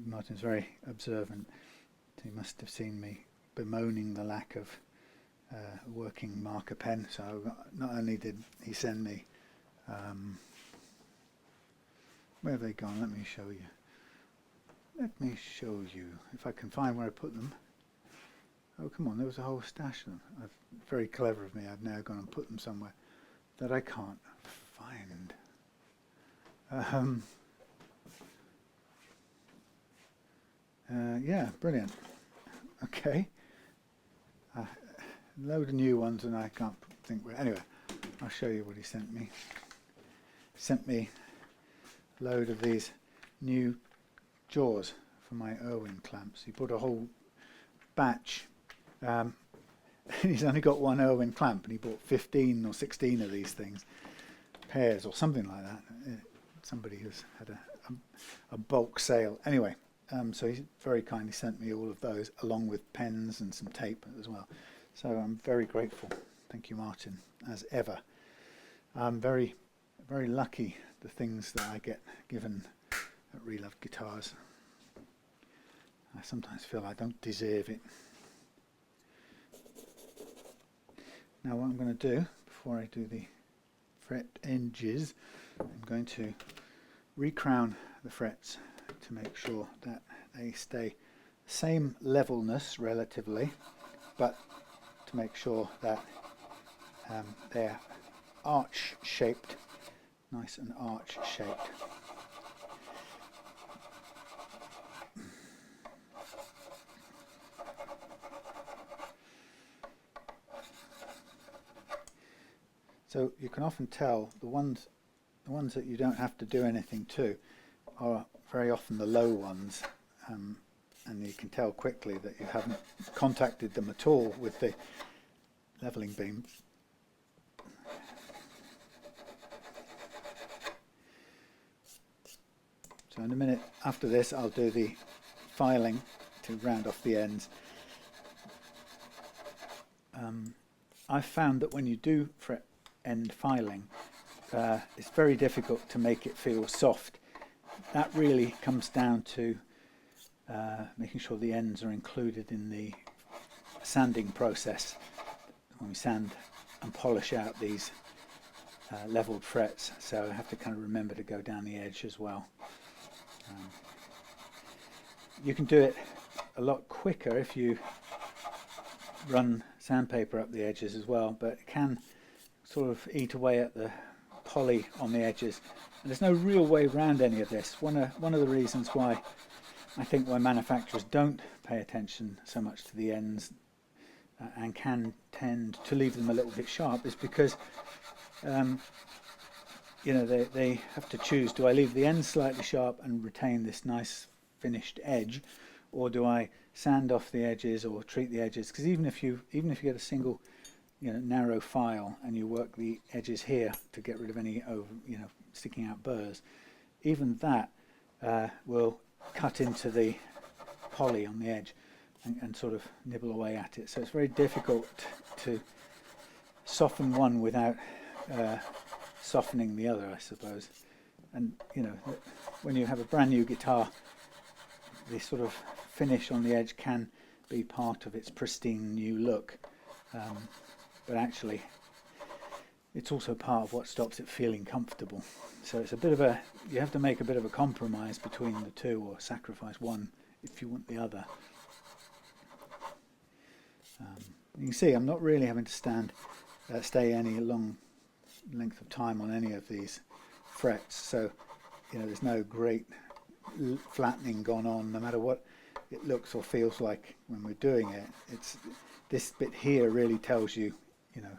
Martin's very observant. He must have seen me bemoaning the lack of a working marker pen. So not only did he send me, where have they gone? Let me show you. If I can find where I put them. Oh, come on, there was a whole stash of them. Very clever of me. I've now gone and put them somewhere that I can't find. Yeah, brilliant. Okay. Load of new ones, and I can't think where. Anyway, I'll show you what he sent me. He sent me a load of these new jaws for my Irwin clamps. He bought a whole batch. He's only got one Irwin clamp, and he bought 15 or 16 of these things, pairs or something like that. Somebody who's had a bulk sale. Anyway, so he very kindly sent me all of those, along with pens and some tape as well. So I'm very grateful. Thank you, Martin, as ever. I'm very, very lucky, the things that I get given at Reloved Guitars. I sometimes feel I don't deserve it. Now what I'm going to do, before I do the fret edges, I'm going to recrown the frets to make sure that they stay same levelness relatively, but to make sure that they're arch shaped, nice and arch shaped. So you can often tell the ones that you don't have to do anything to are very often the low ones, and you can tell quickly that you haven't contacted them at all with the leveling beam. So in a minute after this I'll do the filing to round off the ends. I've found that when you do fret end filing, it's very difficult to make it feel soft. That really comes down to making sure the ends are included in the sanding process when we sand and polish out these leveled frets. So I have to kind of remember to go down the edge as well. You can do it a lot quicker if you run sandpaper up the edges as well, but it can sort of eat away at the poly on the edges, and there's no real way around any of this. One of the reasons why I think why manufacturers don't pay attention so much to the ends and can tend to leave them a little bit sharp is because you know, they have to choose, do I leave the ends slightly sharp and retain this nice finished edge, or do I sand off the edges or treat the edges? Because even if you get a single, you know, narrow file and you work the edges here to get rid of any sticking out burrs, even that will cut into the poly on the edge and sort of nibble away at it. So it's very difficult to soften one without softening the other, I suppose. And you know, when you have a brand new guitar, the sort of finish on the edge can be part of its pristine new look, but actually it's also part of what stops it feeling comfortable. So it's a bit of you have to make a bit of a compromise between the two, or sacrifice one if you want the other. You can see I'm not really having to stay any long length of time on any of these frets, so you know, there's no great flattening gone on, no matter what it looks or feels like when we're doing it. It's this bit here really tells you, you know,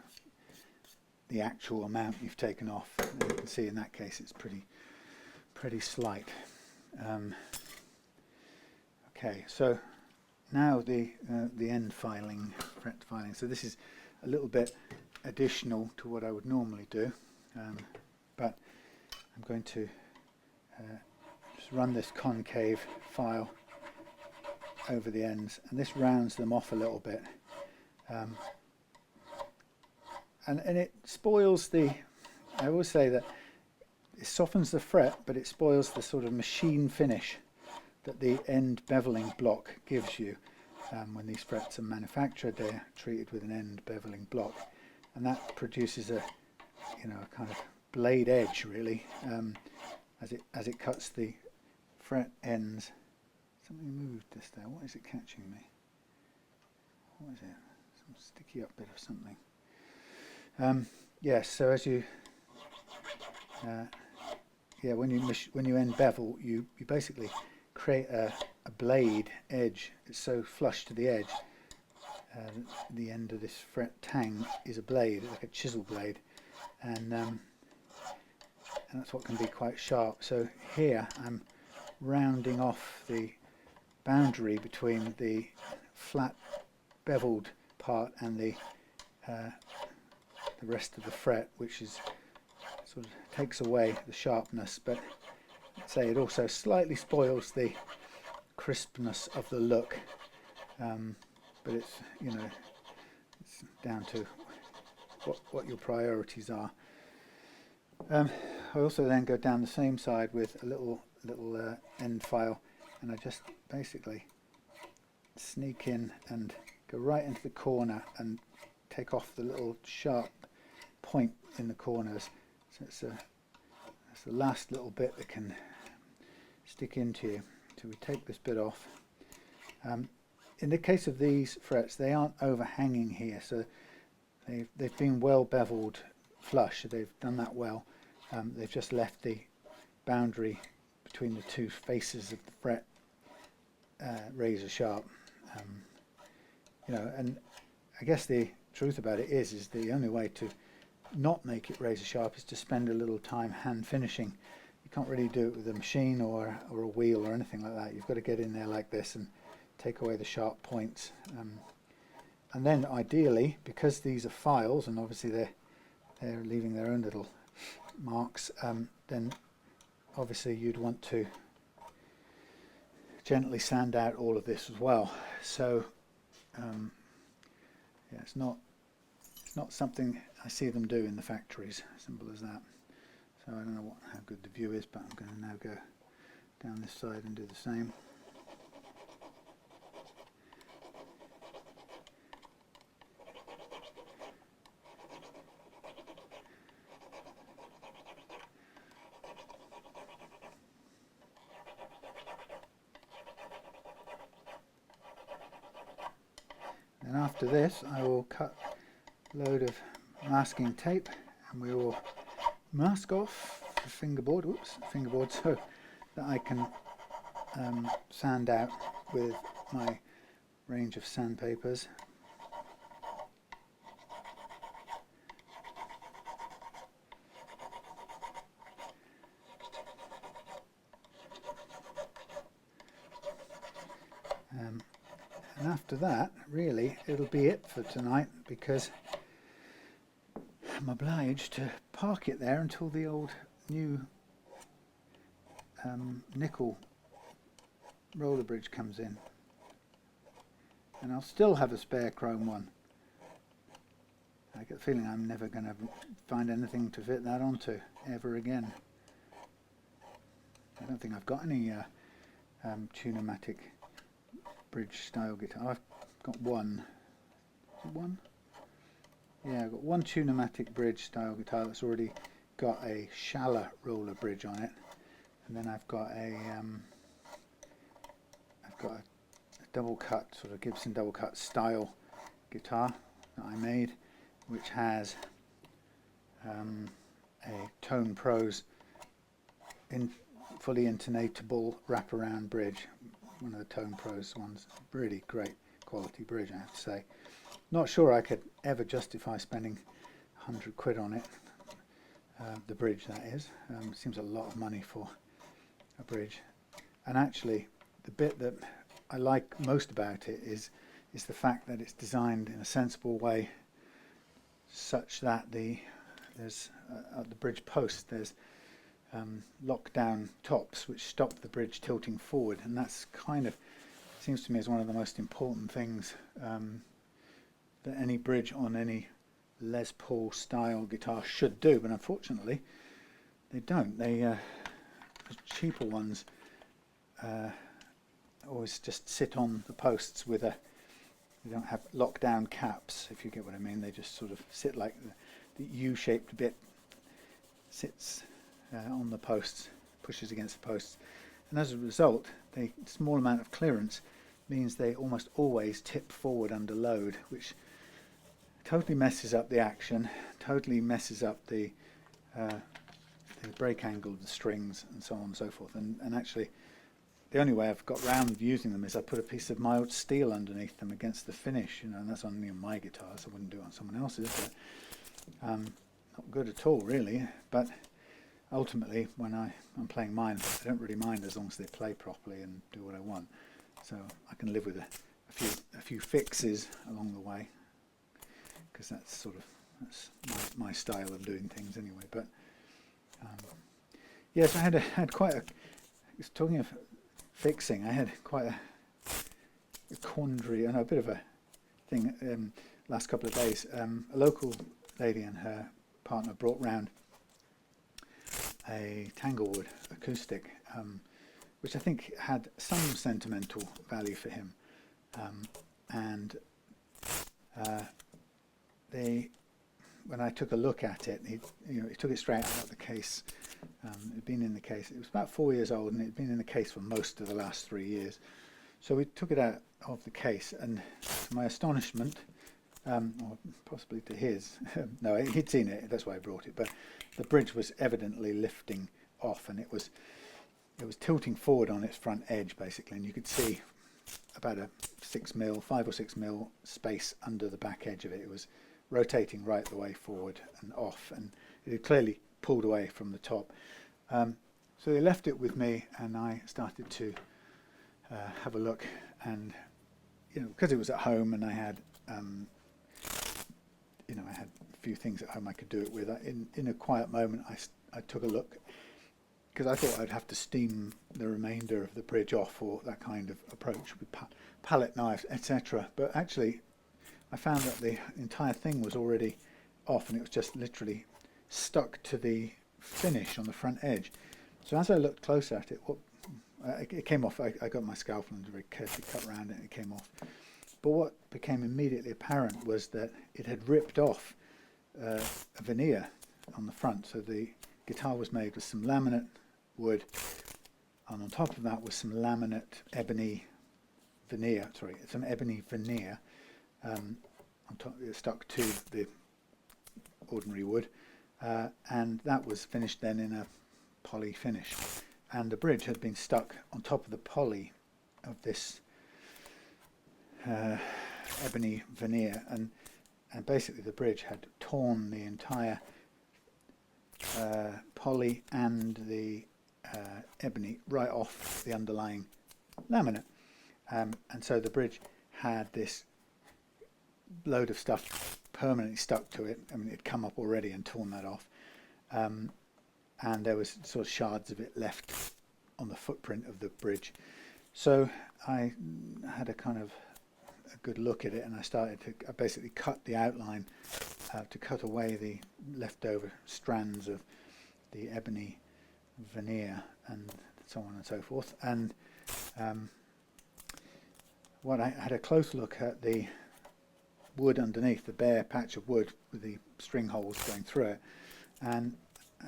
the actual amount you've taken off. And you can see in that case it's pretty slight. Okay, so now the end filing, fret filing. So this is a little bit additional to what I would normally do, but I'm going to just run this concave file over the ends, and this rounds them off a little bit, and it spoils I always say that it softens the fret, but it spoils the sort of machine finish that the end beveling block gives you. When these frets are manufactured, they're treated with an end beveling block, and that produces a kind of blade edge really, as it cuts the fret ends. Something moved this there. What is it catching me? What is it? Some sticky up bit of something. Yes. So as you, when you end bevel, you basically create a blade edge. It's so flush to the edge. The end of this fret tang is a blade, like a chisel blade, and that's what can be quite sharp. So here I'm rounding off the boundary between the flat beveled part and the rest of the fret, which is sort of takes away the sharpness, but I'd say it also slightly spoils the crispness of the look. But it's, you know, it's down to what your priorities are. I also then go down the same side with a little end file, and I just basically sneak in and go right into the corner and take off the little sharp point in the corners. So it's the last little bit that can stick into you. So we take this bit off. In the case of these frets, they aren't overhanging here, so they've been well beveled flush. They've done that well. They've just left the boundary between the two faces of the fret razor sharp. You know, and I guess the truth about it is the only way to not make it razor sharp is to spend a little time hand finishing. You can't really do it with a machine or a wheel or anything like that. You've got to get in there like this and take away the sharp points. And then ideally, because these are files and obviously they're leaving their own little marks, then obviously you'd want to gently sand out all of this as well. So yeah, it's not something I see them do in the factories, simple as that. So I don't know how good the view is, but I'm going to now go down this side and do the same. And after this, I will cut a load of masking tape, and we will mask off the fingerboard, so that I can sand out with my range of sandpapers. And after that, really, it'll be it for tonight, because I'm obliged to park it there until the old new nickel roller bridge comes in. And I'll still have a spare chrome one. I get the feeling I'm never going to find anything to fit that onto ever again. I don't think I've got any Tune-o-matic bridge style guitar. I've got one. Is it one? Yeah, I've got one Tune-o-matic bridge style guitar that's already got a shallow roller bridge on it, and then I've got a double cut, sort of Gibson double cut style guitar that I made, which has a Tone Pros fully intonatable wraparound bridge, one of the Tone Pros ones. Really great quality bridge, I have to say. Not sure I could ever justify spending 100 quid on it, the bridge that is. Seems a lot of money for a bridge. And actually, the bit that I like most about it is the fact that it's designed in a sensible way, such that there's at the bridge post there's lockdown tops which stop the bridge tilting forward, and that's kind of seems to me as one of the most important things that any bridge on any Les Paul style guitar should do, but unfortunately they don't. The cheaper ones always just sit on the posts with they don't have lockdown caps, if you get what I mean. They just sort of sit like the U-shaped bit sits on the posts, pushes against the posts, and as a result the small amount of clearance means they almost always tip forward under load, which totally messes up the action, totally messes up the break angle of the strings, and so on and so forth. And actually the only way I've got round using them is I put a piece of mild steel underneath them against the finish, you know, and that's only on my guitars. I wouldn't do it on someone else's, but not good at all really. But ultimately, when I'm playing mine, I don't really mind as long as they play properly and do what I want. So I can live with a few fixes along the way, because that's my style of doing things anyway. But yes, I had quite a. Talking of fixing, I had quite a quandary and a bit of a thing last couple of days. A local lady and her partner brought round a Tanglewood acoustic, which I think had some sentimental value for him, and when I took a look at it, he took it straight out of the case. It had been in the case. It was about 4 years old, and it had been in the case for most of the last 3 years. So we took it out of the case, and to my astonishment, or possibly to his, no, he'd seen it. That's why I brought it. But the bridge was evidently lifting off, and it was tilting forward on its front edge, basically, and you could see about a 5 or 6 mil space under the back edge of it. It was rotating right the way forward and off, and it had clearly pulled away from the top. So they left it with me, and I started to have a look, and because it was at home, and I had I had a few things at home I could do it with. In a quiet moment, I took a look, because I thought I'd have to steam the remainder of the bridge off, or that kind of approach with palette knives, etc. But actually, I found that the entire thing was already off, and it was just literally stuck to the finish on the front edge. So as I looked closer at it, it came off. I got my scalpel and very carefully cut around it, and it came off. But what became immediately apparent was that it had ripped off a veneer on the front. So the guitar was made with some laminate wood, and on top of that was some laminate ebony veneer. Some ebony veneer on top, stuck to the ordinary wood, and that was finished then in a poly finish. And the bridge had been stuck on top of the poly of this ebony veneer, and basically the bridge had torn the entire poly and the ebony right off the underlying laminate, and so the bridge had this load of stuff permanently stuck to it. I mean, it'd come up already and torn that off, and there was sort of shards of it left on the footprint of the bridge. So I had a good look at it, and I basically cut the outline to cut away the leftover strands of the ebony veneer and so on and so forth. And I had a close look at the wood underneath, the bare patch of wood with the string holes going through it, and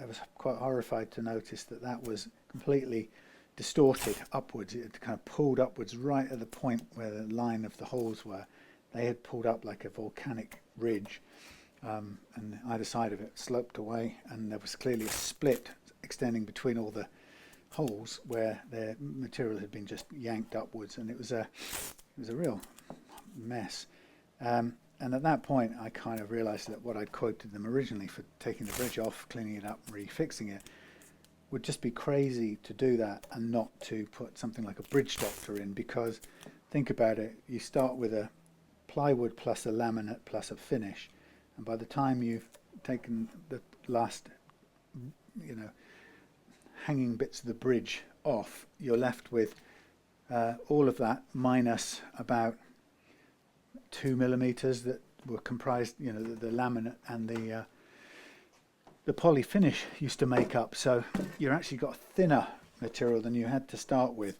I was quite horrified to notice that was completely distorted upwards. It had kind of pulled upwards right at the point where the line of the holes were. They had pulled up like a volcanic ridge, and either side of it sloped away, and there was clearly a split extending between all the holes where the material had been just yanked upwards, and it was a real mess. And at that point, I kind of realised that what I'd quoted them originally for taking the bridge off, cleaning it up, refixing it, would just be crazy to do that and not to put something like a bridge doctor in, because think about it, you start with a plywood plus a laminate plus a finish, and by the time you've taken the last hanging bits of the bridge off, you're left with all of that minus about 2 millimeters that were comprised, the laminate and the poly finish used to make up. So you actually got thinner material than you had to start with,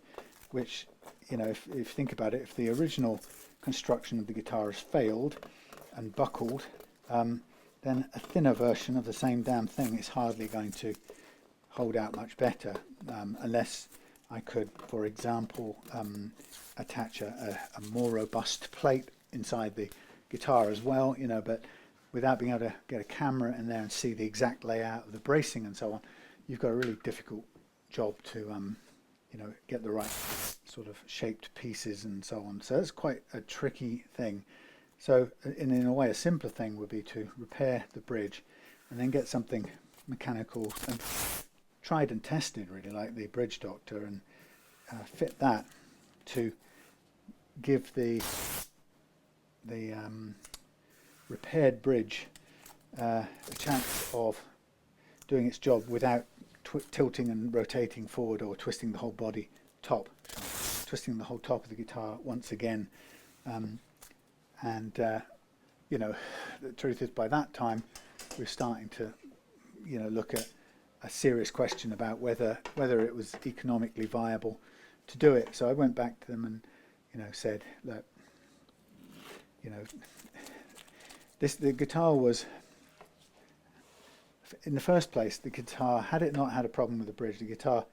which, if you think about it, if the original construction of the guitar has failed and buckled, then a thinner version of the same damn thing is hardly going to hold out much better, unless I could, for example, attach a more robust plate inside the guitar as well, but without being able to get a camera in there and see the exact layout of the bracing and so on, you've got a really difficult job to get the right sort of shaped pieces and so on. So that's quite a tricky thing. So in a way, a simpler thing would be to repair the bridge and then get something mechanical and tried and tested really, like the bridge doctor, and fit that to give the repaired bridge a chance of doing its job without tilting and rotating forward or twisting the whole twisting the whole top of the guitar once again. You know, the truth is, by that time we're starting to, you know, look at a serious question about whether it was economically viable to do it. So I went back to them and, you know, said, look, you know, the guitar was, in the first place, the guitar, had it not had a problem with the bridge, the guitar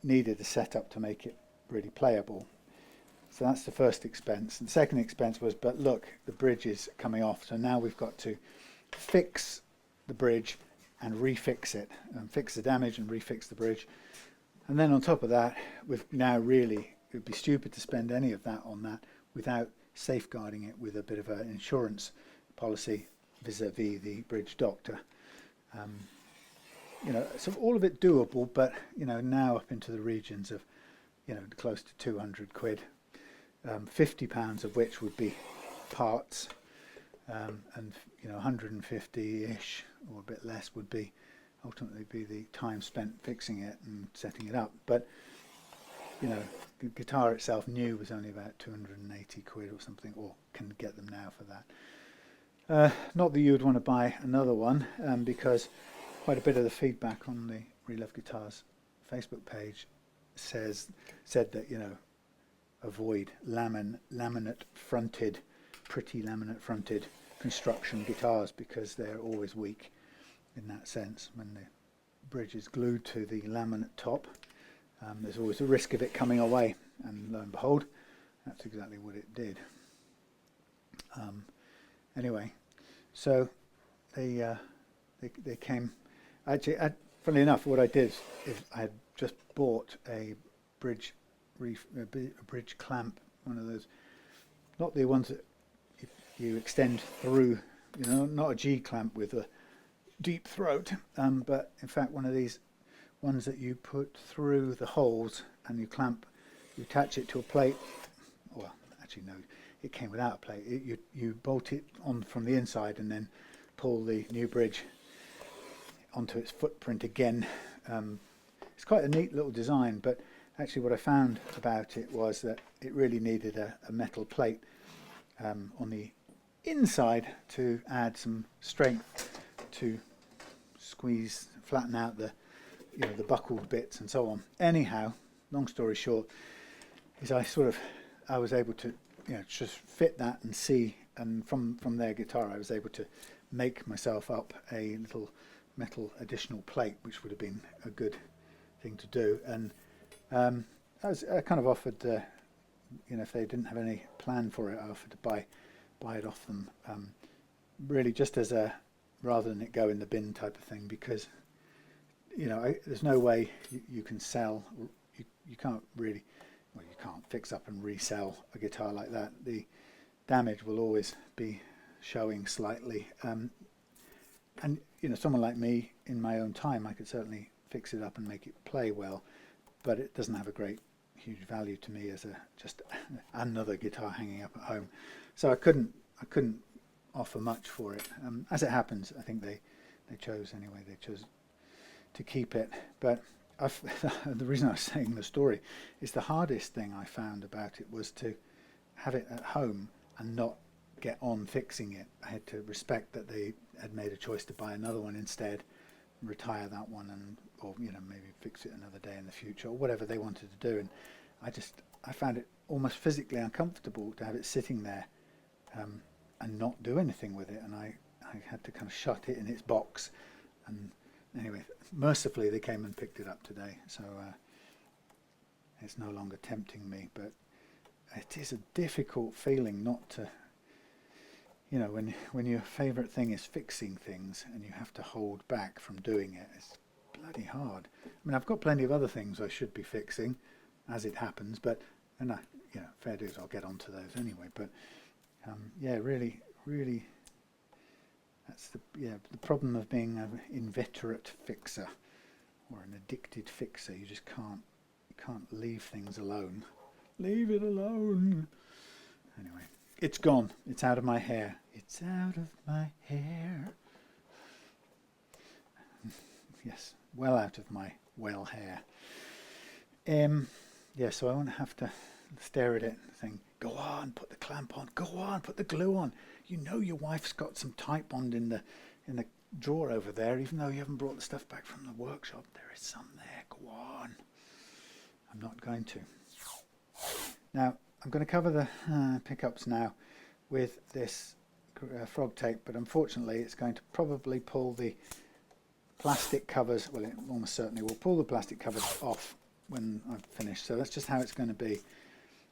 needed a setup to make it really playable. So that's the first expense. And the second expense was, but look, the bridge is coming off, so now we've got to fix the bridge and refix it, and fix the damage and refix the bridge. And then on top of that, we've now really, it would be stupid to spend any of that on that without safeguarding it with a bit of an insurance policy vis-a-vis the bridge doctor. You know, so all of it doable, but, you know, now up into the regions of, you know, close to 200 quid, £50 of which would be parts, and, you know, 150-ish or a bit less would be ultimately be the time spent fixing it and setting it up. But, you know, the guitar itself new was only about 280 quid or something, or can get them now for that. Not that you would want to buy another one, because quite a bit of the feedback on the Really Love Guitars Facebook page said that, you know, avoid laminate fronted construction guitars, because they're always weak in that sense. When the bridge is glued to the laminate top, there's always a risk of it coming away, and lo and behold, that's exactly what it did. Anyway, so they came. Actually, funnily enough, what I did is I had just bought a bridge clamp, one of those, not the ones that you extend through, you know, not a G clamp with a deep throat, but in fact one of these ones that you put through the holes and you clamp, you attach it to a plate. Well, actually no, it came without a plate. You bolt it on from the inside and then pull the new bridge onto its footprint again. It's quite a neat little design, but actually what I found about it was that it really needed a metal plate on the inside to add some strength to squeeze, flatten out the, you know, the buckled bits and so on. Anyhow, long story short, is I was able to, you know, just fit that and see, and from their guitar I was able to make myself up a little metal additional plate, which would have been a good thing to do. And I kind of offered, you know, if they didn't have any plan for it, I offered to buy it off them, really just as a, rather than it go in the bin type of thing, because, you know, there's no way you can sell, you can't really, well, you can't fix up and resell a guitar like that. The damage will always be showing slightly, and, you know, someone like me, in my own time, I could certainly fix it up and make it play well, but it doesn't have a great huge value to me as just another guitar hanging up at home. So I couldn't offer much for it. As it happens, I think they chose anyway. They chose to keep it. But the reason I was saying the story is the hardest thing I found about it was to have it at home and not get on fixing it. I had to respect that they had made a choice to buy another one instead, retire that one, and, or, you know, maybe fix it another day in the future, or whatever they wanted to do. And I found it almost physically uncomfortable to have it sitting there and not do anything with it. And I had to kind of shut it in its box. And anyway, mercifully they came and picked it up today, so it's no longer tempting me. But it is a difficult feeling not to, you know, when your favourite thing is fixing things and you have to hold back from doing it. It's bloody hard. I mean, I've got plenty of other things I should be fixing, as it happens, but, and you know, fair dues, I'll get onto those anyway. But yeah, really, that's the problem of being an inveterate fixer. or an addicted fixer. You just can't leave things alone. Leave it alone. Anyway, it's gone. It's out of my hair. It's out of my hair. Yes, well out of my hair. Yeah, so I won't have to stare at it and think, go on, put the clamp on, go on, put the glue on. You know your wife's got some tight bond in the drawer over there, even though you haven't brought the stuff back from the workshop. There is some there, go on. I'm not going to. Now, I'm going to cover the pickups now with this frog tape, but unfortunately it's going to probably pull the plastic covers, well, it almost certainly will pull the plastic covers off when I've finished. So that's just how it's going to be.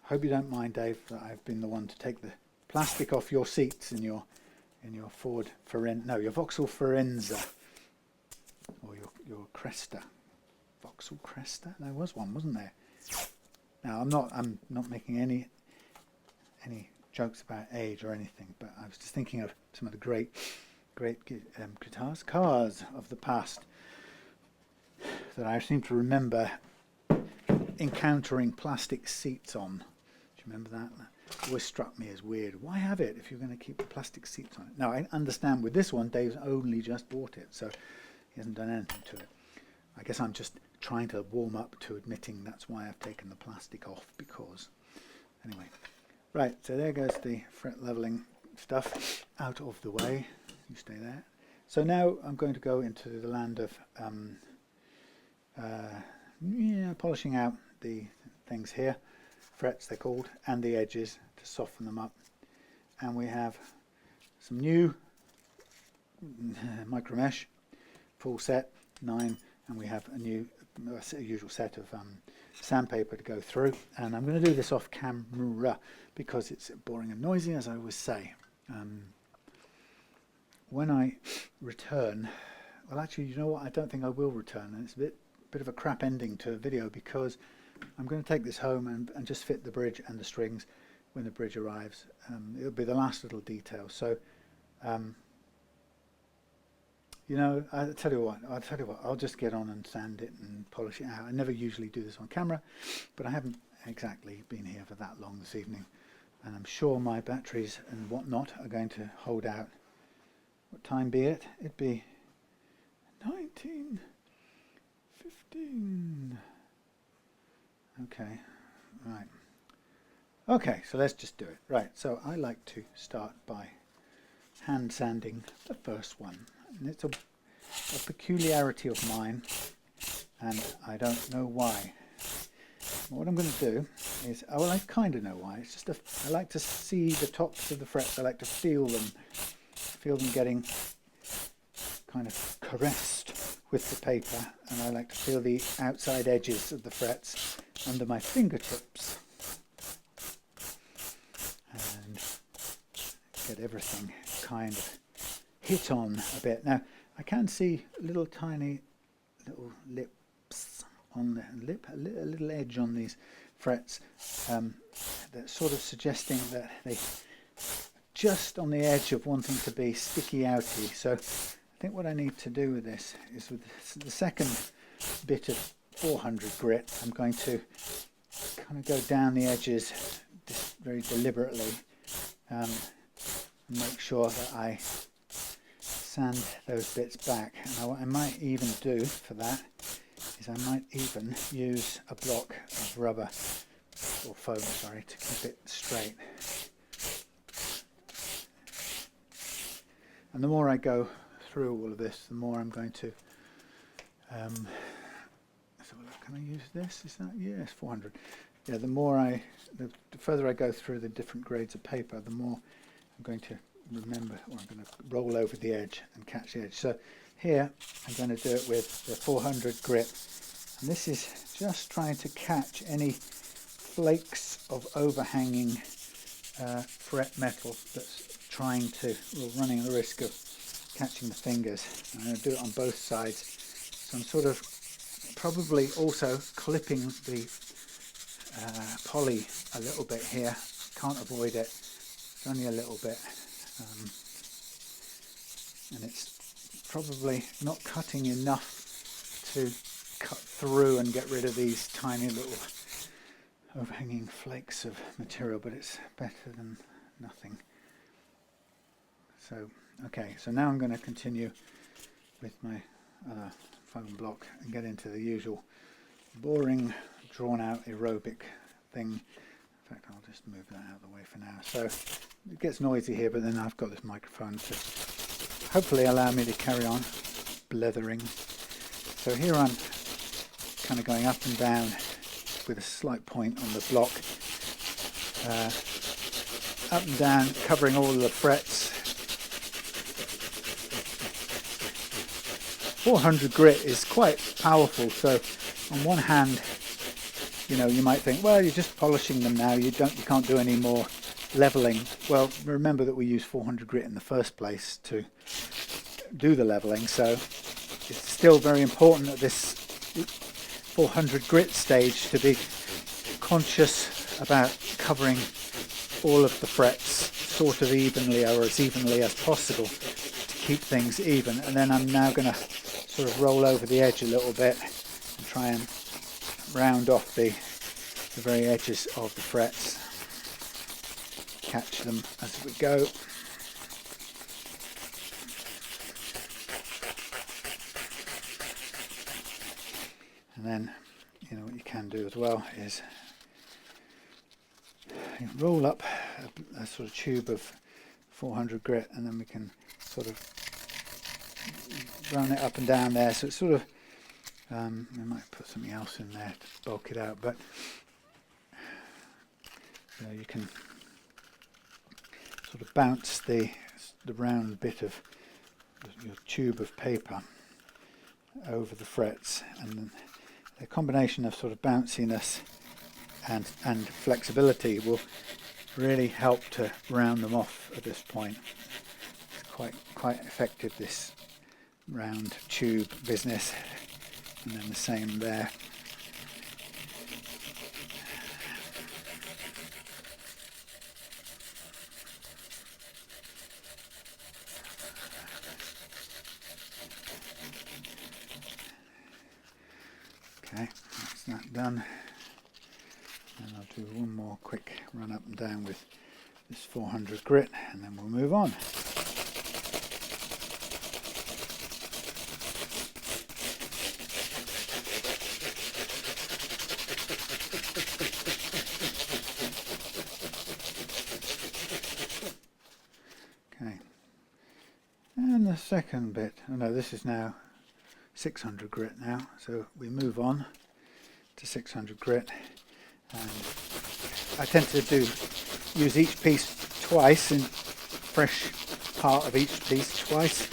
I hope you don't mind, Dave, that I've been the one to take the plastic off your seats in your Ford Firenze, no, your Vauxhall Firenze, or your Cresta. Vauxhall Cresta? There was one, wasn't there? Now, I'm not making any jokes about age or anything, but I was just thinking of some of the great cars of the past that I seem to remember encountering plastic seats on. Do you remember that? It always struck me as weird. Why have it if you're going to keep the plastic seats on it? Now, I understand with this one, Dave's only just bought it, so he hasn't done anything to it. I guess I'm just trying to warm up to admitting that's why I've taken the plastic off, because... Anyway. Right, so there goes the fret leveling stuff out of the way. You stay there. So now I'm going to go into the land of polishing out the things here, frets they're called, and the edges to soften them up. And we have some new micro mesh, full set, 9, and we have a usual set of sandpaper to go through. And I'm going to do this off camera because it's boring and noisy, as I always say. When I return, well, actually, you know what? I don't think I will return, and it's a bit of a crap ending to a video because I'm going to take this home and just fit the bridge and the strings when the bridge arrives. It'll be the last little detail. So, you know, I'll tell you what, I'll just get on and sand it and polish it out. I never usually do this on camera, but I haven't exactly been here for that long this evening, and I'm sure my batteries and whatnot are going to hold out. What time be it? It'd be 19:15. Okay, right. Okay, so let's just do it. Right, so I like to start by hand sanding the first one. And it's a peculiarity of mine, and I don't know why. What I'm going to do is, I kind of know why. It's just I like to see the tops of the frets. I like to feel them getting kind of caressed with the paper, and I like to feel the outside edges of the frets under my fingertips and get everything kind of hit on a bit. Now I can see tiny little lips on the lip, a little edge on these frets, that's sort of suggesting that they just on the edge of wanting to be sticky outy. So I think what I need to do with this is, with the second bit of 400 grit, I'm going to kind of go down the edges very deliberately and make sure that I sand those bits back. And what I might even do for that is I might even use a block of rubber, or foam, sorry, to keep it straight. And the more I go through all of this, the more I'm going to so can I use this? Is that, yes, 400. Yeah, the further I go through the different grades of paper, the more I'm going to remember, or I'm going to roll over the edge and catch the edge. So here I'm going to do it with the 400 grit, and this is just trying to catch any flakes of overhanging fret metal that's running the risk of catching the fingers. I'm going to do it on both sides, so I'm sort of probably also clipping the poly a little bit here. Can't avoid it, it's only a little bit, and it's probably not cutting enough to cut through and get rid of these tiny little overhanging flakes of material, but it's better than nothing. So, okay, so now I'm going to continue with my other foam block and get into the usual boring, drawn out aerobic thing. In fact, I'll just move that out of the way for now. So it gets noisy here, but then I've got this microphone to hopefully allow me to carry on blethering. So here I'm kind of going up and down with a slight point on the block, up and down, covering all the frets. 400 grit is quite powerful, so on one hand, you know, you might think, well, you're just polishing them now, you can't do any more leveling. Well, remember that we use 400 grit in the first place to do the leveling, so it's still very important at this 400 grit stage to be conscious about covering all of the frets sort of evenly, or as evenly as possible, to keep things even. And then I'm now going to sort of roll over the edge a little bit and try and round off the very edges of the frets, catch them as we go. And then, you know, what you can do as well is you roll up a sort of tube of 400 grit, and then we can sort of run it up and down there. So it's sort of, we might put something else in there to bulk it out, but you know, you can sort of bounce the round bit of your tube of paper over the frets, and the combination of sort of bounciness and flexibility will really help to round them off at this point. It's quite effective, this round tube business, and then the same there. Okay, that's that done. And I'll do one more quick run up and down with this 400 grit, and then we'll move on. Okay, and the second bit, oh no, this is now 600 grit now, so we move on to 600 grit, and I tend to use each piece twice, in fresh part of each piece twice.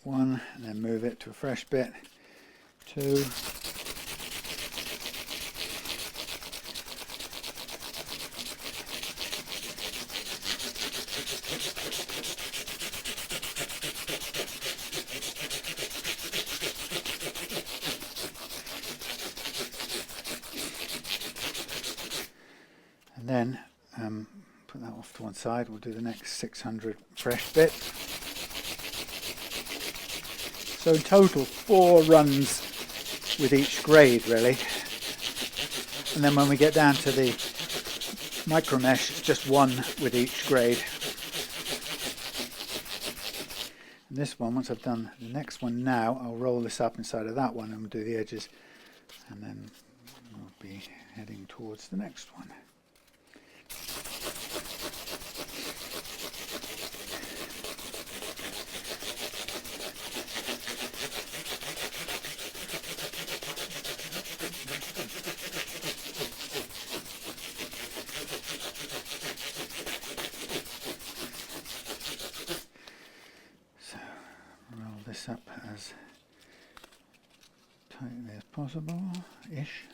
One, and then move it to a fresh bit. Two. And then put that off to one side. We'll do the next 600 fresh bit. So in total 4 runs with each grade really, and then when we get down to the micro mesh, it's just 1 with each grade. And this one, once I've done the next one now, I'll roll this up inside of that one and we'll do the edges, and then we'll be heading towards the next one. Up as tightly as possible-ish,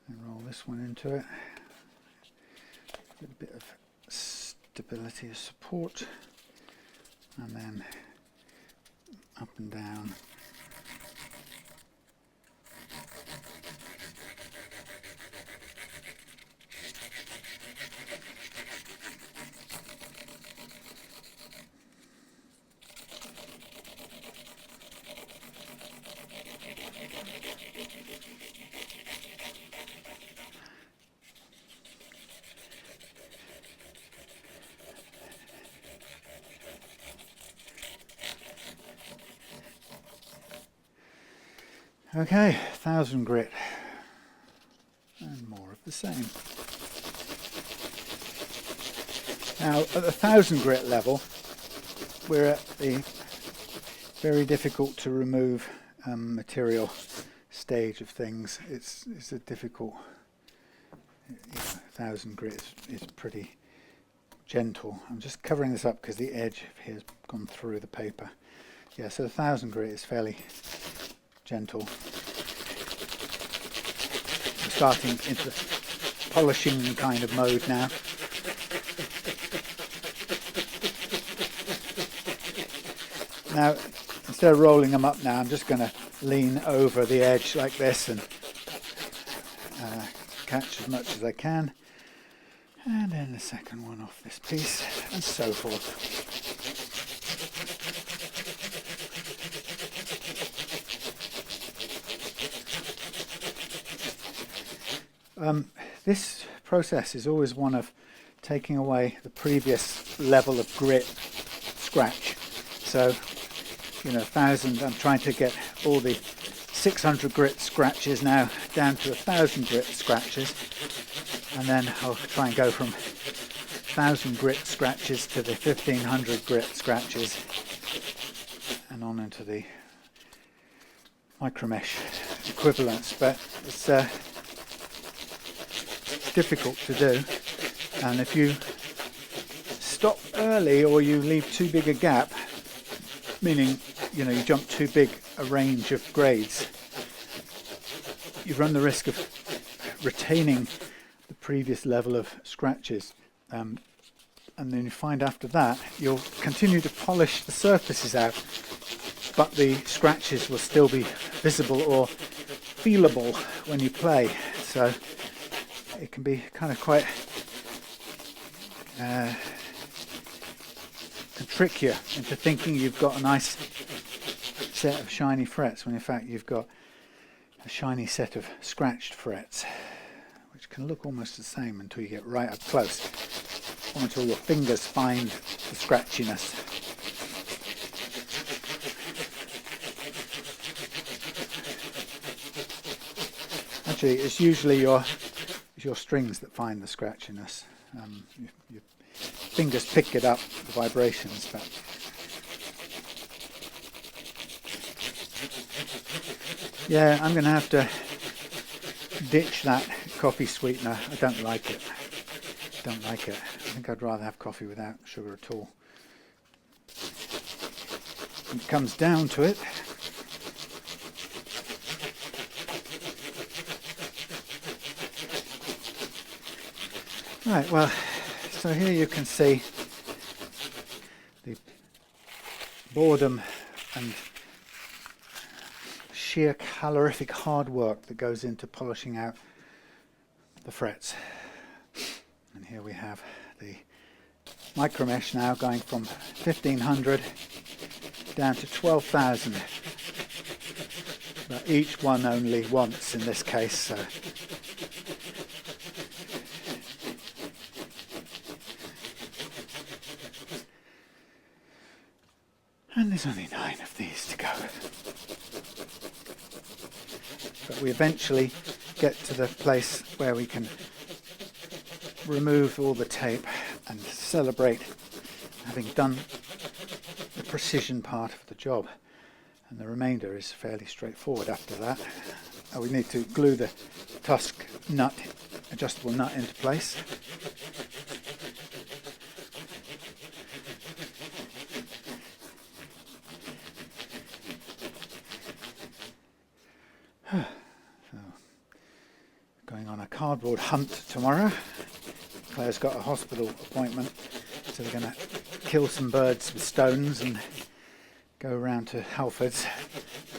and roll this one into it. Get a bit of stability as support, and then up and down. Okay, 1000 grit. And more of the same. Now, at the 1000 grit level, we're at the very difficult to remove material stage of things. It's a difficult, 1000 grit is pretty gentle. I'm just covering this up because the edge here has gone through the paper. Yeah, so the 1000 grit is fairly gentle. We're starting into the polishing kind of mode now. Now, instead of rolling them up now, I'm just going to lean over the edge like this and catch as much as I can. And then the second one off this piece, and so forth. This process is always one of taking away the previous level of grit scratch. So, 1000, I'm trying to get all the 600 grit scratches now down to 1000 grit scratches, and then I'll try and go from 1000 grit scratches to the 1500 grit scratches and on into the micromesh equivalents. But it's difficult to do, and if you stop early or you leave too big a gap, meaning you jump too big a range of grades, you run the risk of retaining the previous level of scratches, and then you find after that you'll continue to polish the surfaces out, but the scratches will still be visible or feelable when you play. So it can be kind of quite can trick you into thinking you've got a nice set of shiny frets, when in fact you've got a shiny set of scratched frets, which can look almost the same until you get right up close, or until your fingers find the scratchiness. Actually, it's usually your strings that find the scratchiness. Your fingers pick it up, the vibrations, but yeah, I'm going to have to ditch that coffee sweetener. I don't like it. I think I'd rather have coffee without sugar at all. When it comes down to it, right, well, so here you can see the boredom and sheer calorific hard work that goes into polishing out the frets. And here we have the micromesh now going from 1500 down to 12,000, but each one only once in this case. So and there's only 9 of these to go. But we eventually get to the place where we can remove all the tape and celebrate having done the precision part of the job. And the remainder is fairly straightforward after that. We need to glue the Tusq nut, adjustable nut, into place. So, going on a cardboard hunt tomorrow. Claire's got a hospital appointment, so we're going to kill some birds with stones and go around to Halfords,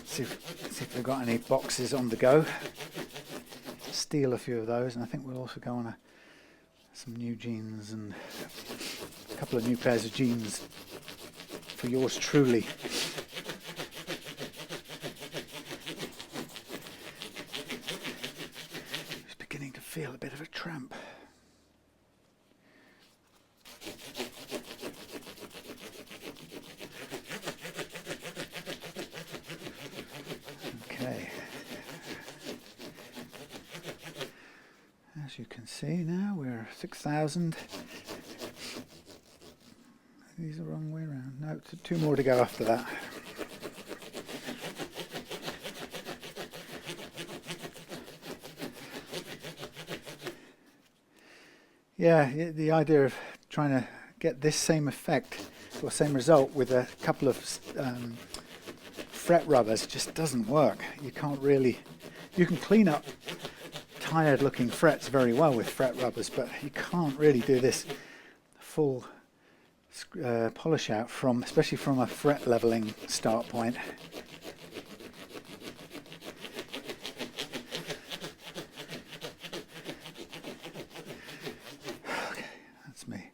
see if they've got any boxes on the go. Steal a few of those, and I think we'll also go on some new jeans and a couple of new pairs of jeans for yours truly. Feel a bit of a tramp. Okay. as you can see now, we're 6,000. These are the wrong way around. No, 2 more to go after that. Yeah, the idea of trying to get this same effect or same result with a couple of fret rubbers just doesn't work. You can't really, you can clean up tired looking frets very well with fret rubbers, but you can't really do this full polish out from, especially from a fret leveling start point. Okay, that's me.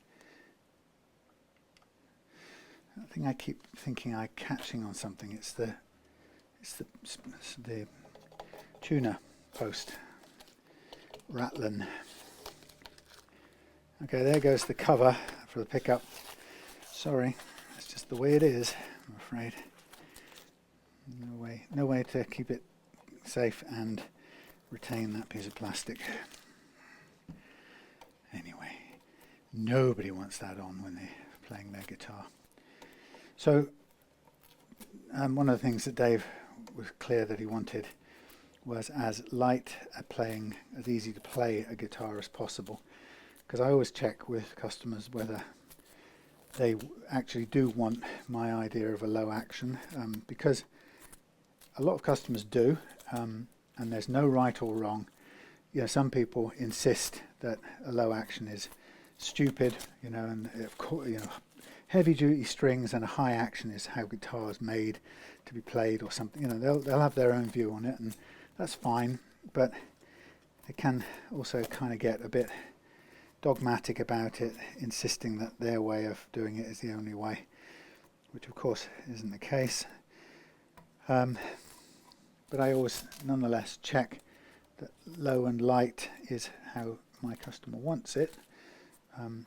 I think I keep thinking I'm catching on something. It's the tuner post rattling. Okay, there goes the cover for the pickup. Sorry, that's just the way it is, I'm afraid. No way to keep it safe and retain that piece of plastic. Anyway, nobody wants that on when they're playing their guitar. So, one of the things that Dave was clear that he wanted was as light a playing, as easy to play a guitar as possible. Because I always check with customers whether they actually do want my idea of a low action, because a lot of customers do, and there's no right or wrong. You know, some people insist that a low action is stupid, you know, and of course, you know, heavy duty strings and a high action is how guitar is made to be played or something. You know, they'll have their own view on it, and that's fine, but they can also kind of get a bit dogmatic about it, insisting that their way of doing it is the only way, which of course isn't the case. But I always nonetheless check that low and light is how my customer wants it, and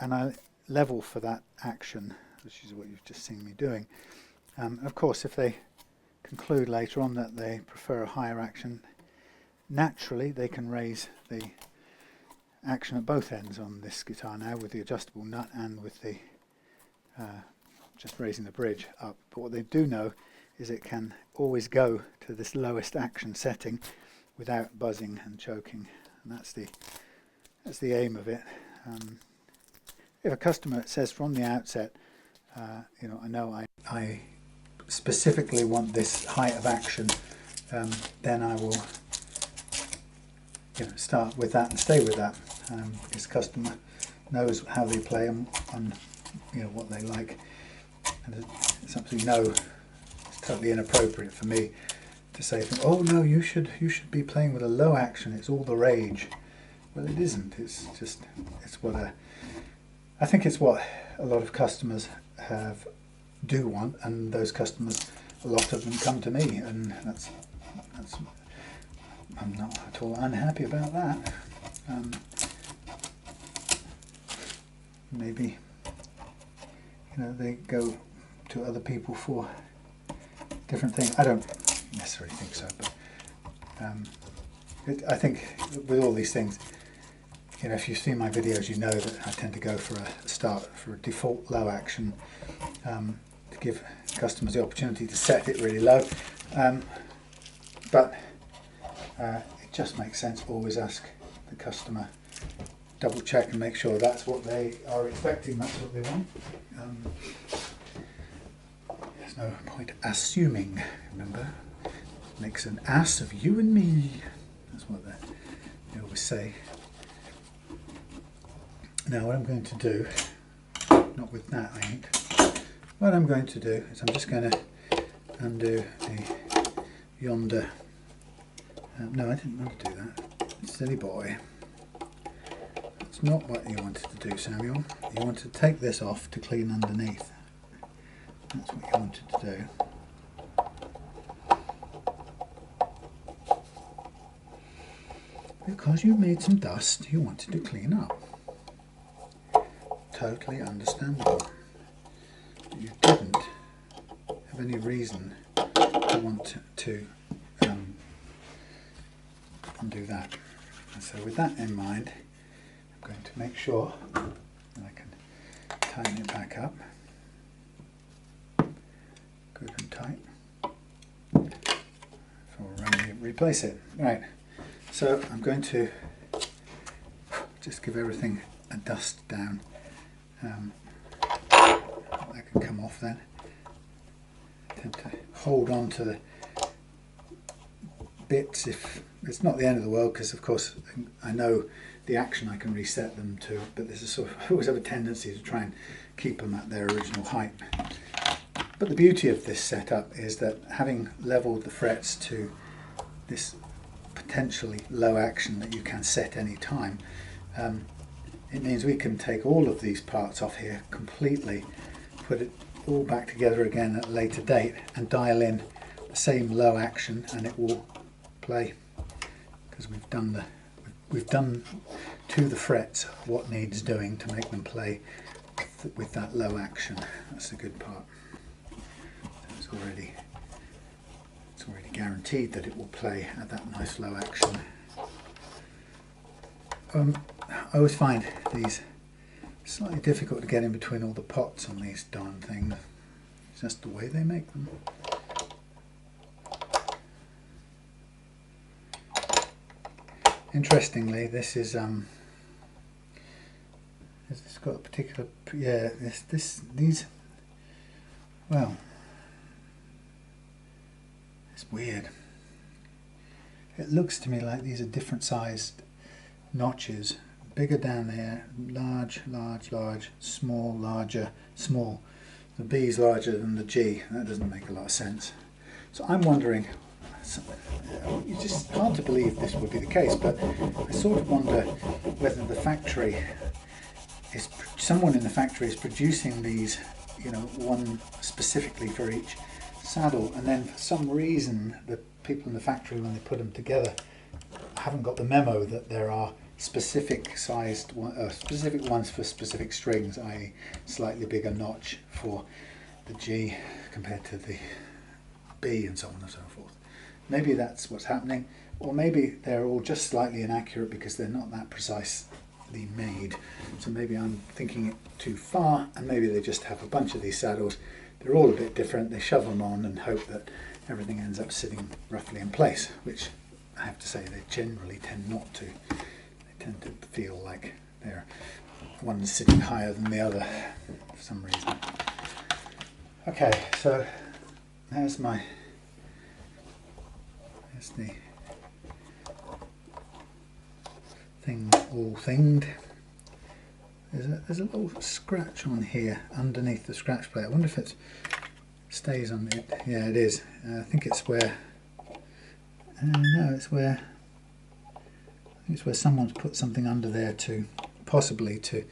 I level for that action, which is what you've just seen me doing. Of course, if they conclude later on that they prefer a higher action, naturally they can raise the action at both ends on this guitar now with the adjustable nut and with the just raising the bridge up. But what they do know is it can always go to this lowest action setting without buzzing and choking, and that's the aim of it. If a customer says from the outset, you know, I specifically want this height of action, then I will, you know, start with that and stay with that, because customer knows how they play and you know what they like, and it's absolutely it's totally inappropriate for me to say, oh no, you should be playing with a low action, it's all the rage. Well, it isn't. It's what I think it's what a lot of customers do want, and those customers, a lot of them come to me, and that's I'm not at all unhappy about that. Maybe, you know, they go to other people for different things. I don't necessarily think so, but I think with all these things, you know, if you've seen my videos, you know that I tend to go for a default low action, to give customers the opportunity to set it really low. But it just makes sense to always ask the customer, double check and make sure that's what they are expecting, that's what they want. There's no point assuming, remember, makes an ass of you and me. That's what they always say. Now what I'm going to do, not with that I ain't, what I'm going to do is I'm just going to undo the yonder, no I didn't want to do that, silly boy, that's not what you wanted to do, Samuel. You wanted to take this off to clean underneath, that's what you wanted to do. Because you made some dust you wanted to clean up. Totally understandable. You didn't have any reason to want to undo that. And so with that in mind, I'm going to make sure that I can tighten it back up. Good and tight. Before we replace it. Right, so I'm going to just give everything a dust down. That can come off then. Tend to hold on to the bits if it's not the end of the world, because of course I know the action I can reset them to, but there's a sort of, I always have a tendency to try and keep them at their original height. But the beauty of this setup is that having leveled the frets to this potentially low action that you can set any time, it means we can take all of these parts off here completely, put it all back together again at a later date and dial in the same low action, and it will play, because we've done to the frets what needs doing to make them play with that low action. That's the good part. It's already guaranteed that it will play at that nice low action. I always find these slightly difficult to get in between all the pots on these darn things. It's just the way they make them. Interestingly, this is it's got a particular, yeah, these, well, it's weird. It looks to me like these are different sized notches. Bigger down there, large, large, large, small, larger, small. The B is larger than the G. That doesn't make a lot of sense. So I'm wondering, it's just hard to believe this would be the case, but I sort of wonder whether the factory is, someone in the factory is producing these, you know, one specifically for each saddle, and then for some reason the people in the factory, when they put them together, haven't got the memo that there are specific sized specific ones for specific strings, i.e. slightly bigger notch for the G compared to the B, and so on and so forth. Maybe that's what's happening, or maybe they're all just slightly inaccurate because they're not that precisely made. So maybe I'm thinking it too far, and maybe they just have a bunch of these saddles. They're all a bit different. They shove them on and hope that everything ends up sitting roughly in place, which I have to say they generally tend not to. They tend to feel like they're one sitting higher than the other for some reason. Okay, so there's the thing all thinged. There's a little scratch on here underneath the scratch plate. I wonder if it stays on it. Yeah, it is. I think it's where. No, it's where. I think it's where someone's put something under there to possibly to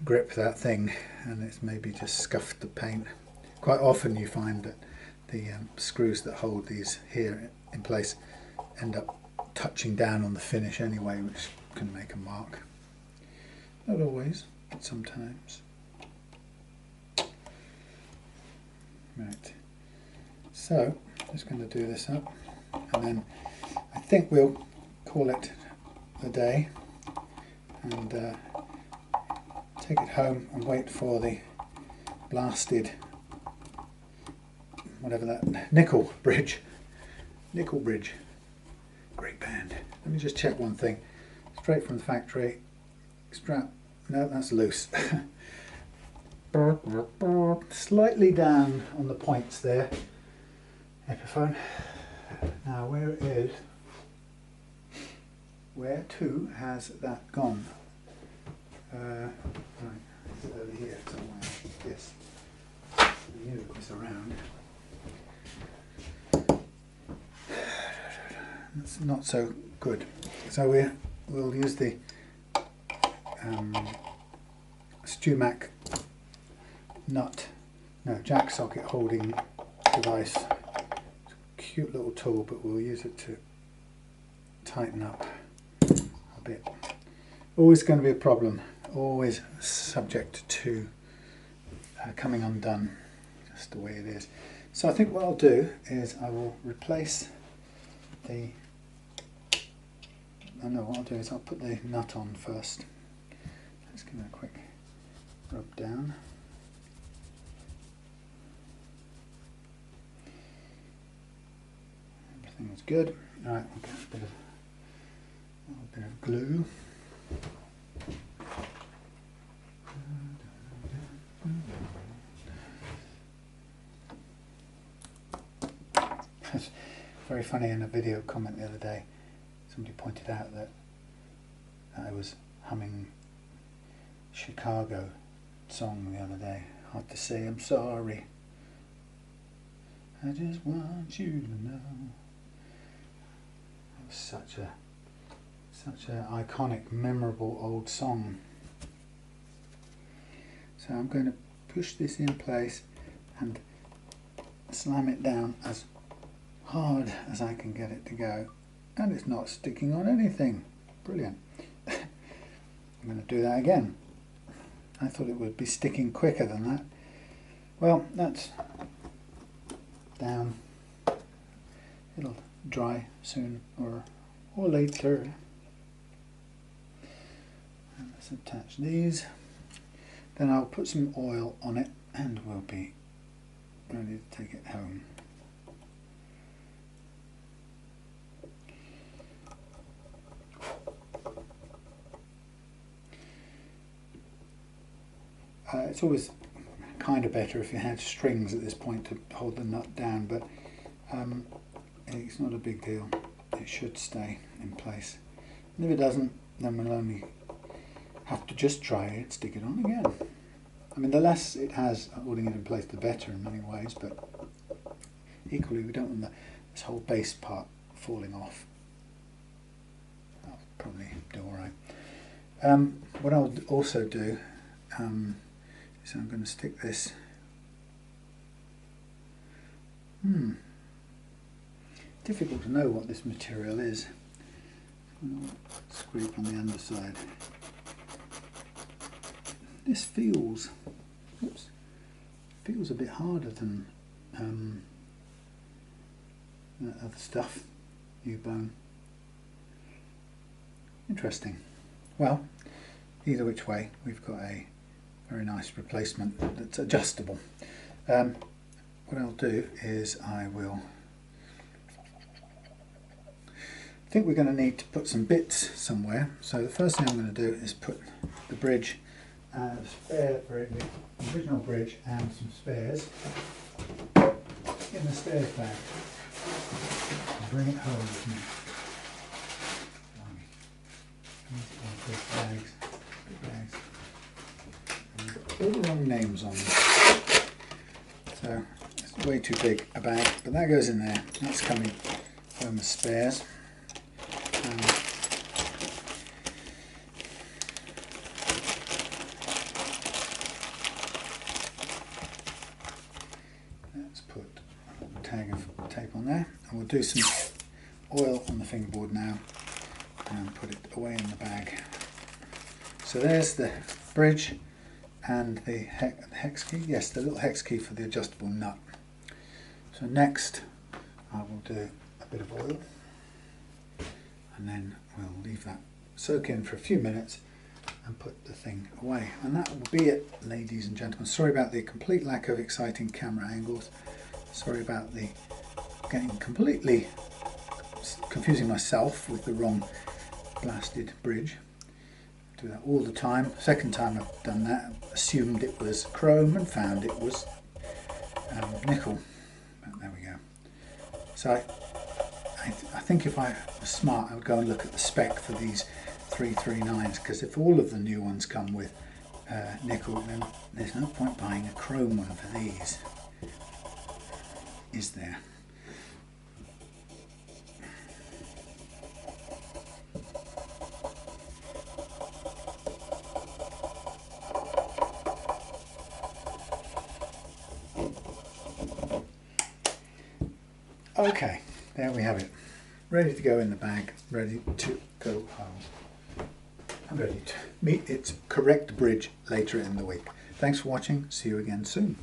grip that thing, and it's maybe just scuffed the paint. Quite often you find that the screws that hold these here in place end up touching down on the finish anyway, which can make a mark. Not always, but sometimes. Right, so just going to do this up, and then I think we'll call it a day and take it home and wait for the blasted, whatever that, nickel bridge, great band. Let me just check one thing, straight from the factory, strap, no, that's loose. Slightly down on the points there, Epiphone. Now where to has that gone? Right, it's over here somewhere. Yes, I knew it was around. That's not so good. So we'll use the StewMac jack socket holding device. It's a cute little tool, but we'll use it to tighten up a bit. Always going to be a problem, always subject to coming undone, just the way it is. So I think what I'll do is I will replace the know what I'll do is I'll put the nut on first. Let's give it a quick rub down. Everything is good. Right, we'll get a little bit of glue. It's very funny, in a video comment the other day, somebody pointed out that I was humming Chicago song the other day. Hard to say I'm sorry. I just want you to know. It was such a iconic, memorable old song. So I'm going to push this in place and slam it down as hard as I can get it to go, and it's not sticking on anything. Brilliant. I'm going to do that again. I thought it would be sticking quicker than that. Well, that's down. It'll dry soon or later. And let's attach these. Then I'll put some oil on it and we'll be ready to take it home. It's always kind of better if you had strings at this point to hold the nut down, but it's not a big deal. It should stay in place. And if it doesn't, then we'll only have to just try it, stick it on again. I mean, the less it has holding it in place, the better in many ways, but equally we don't want this whole base part falling off. That'll probably do alright. What I'll also do is I'm going to stick this difficult to know what this material is. Scrape on the underside. This feels a bit harder than that other stuff, NuBone. Interesting. Well, either which way, we've got a very nice replacement that's adjustable. What I'll do is I think we're going to need to put some bits somewhere. So the first thing I'm going to do is put the bridge, the original bridge and some spares in the spares bag. And bring it home with me. Bags. All the wrong names on them. So it's way too big a bag, but that goes in there. That's coming home as spares. Let's put a tag of tape on there, and we'll do some oil on the fingerboard now and put it away in the bag. So there's the bridge and the hex key. Yes, the little hex key for the adjustable nut. So next I will do a bit of oil, and then we'll leave that soak in for a few minutes and put the thing away. And that will be it, ladies and gentlemen. Sorry about the complete lack of exciting camera angles. Sorry about the getting completely confusing myself with the wrong blasted bridge. I do that all the time. Second time I've done that, assumed it was chrome and found it was nickel. But there we go. So I think if I was smart, I would go and look at the spec for these 339s, because if all of the new ones come with nickel, then there's no point buying a chrome one for these, is there? Okay, there we have it. Ready to go in the bag, ready to go home. I'm ready to meet its correct bridge later in the week. Thanks for watching. See you again soon.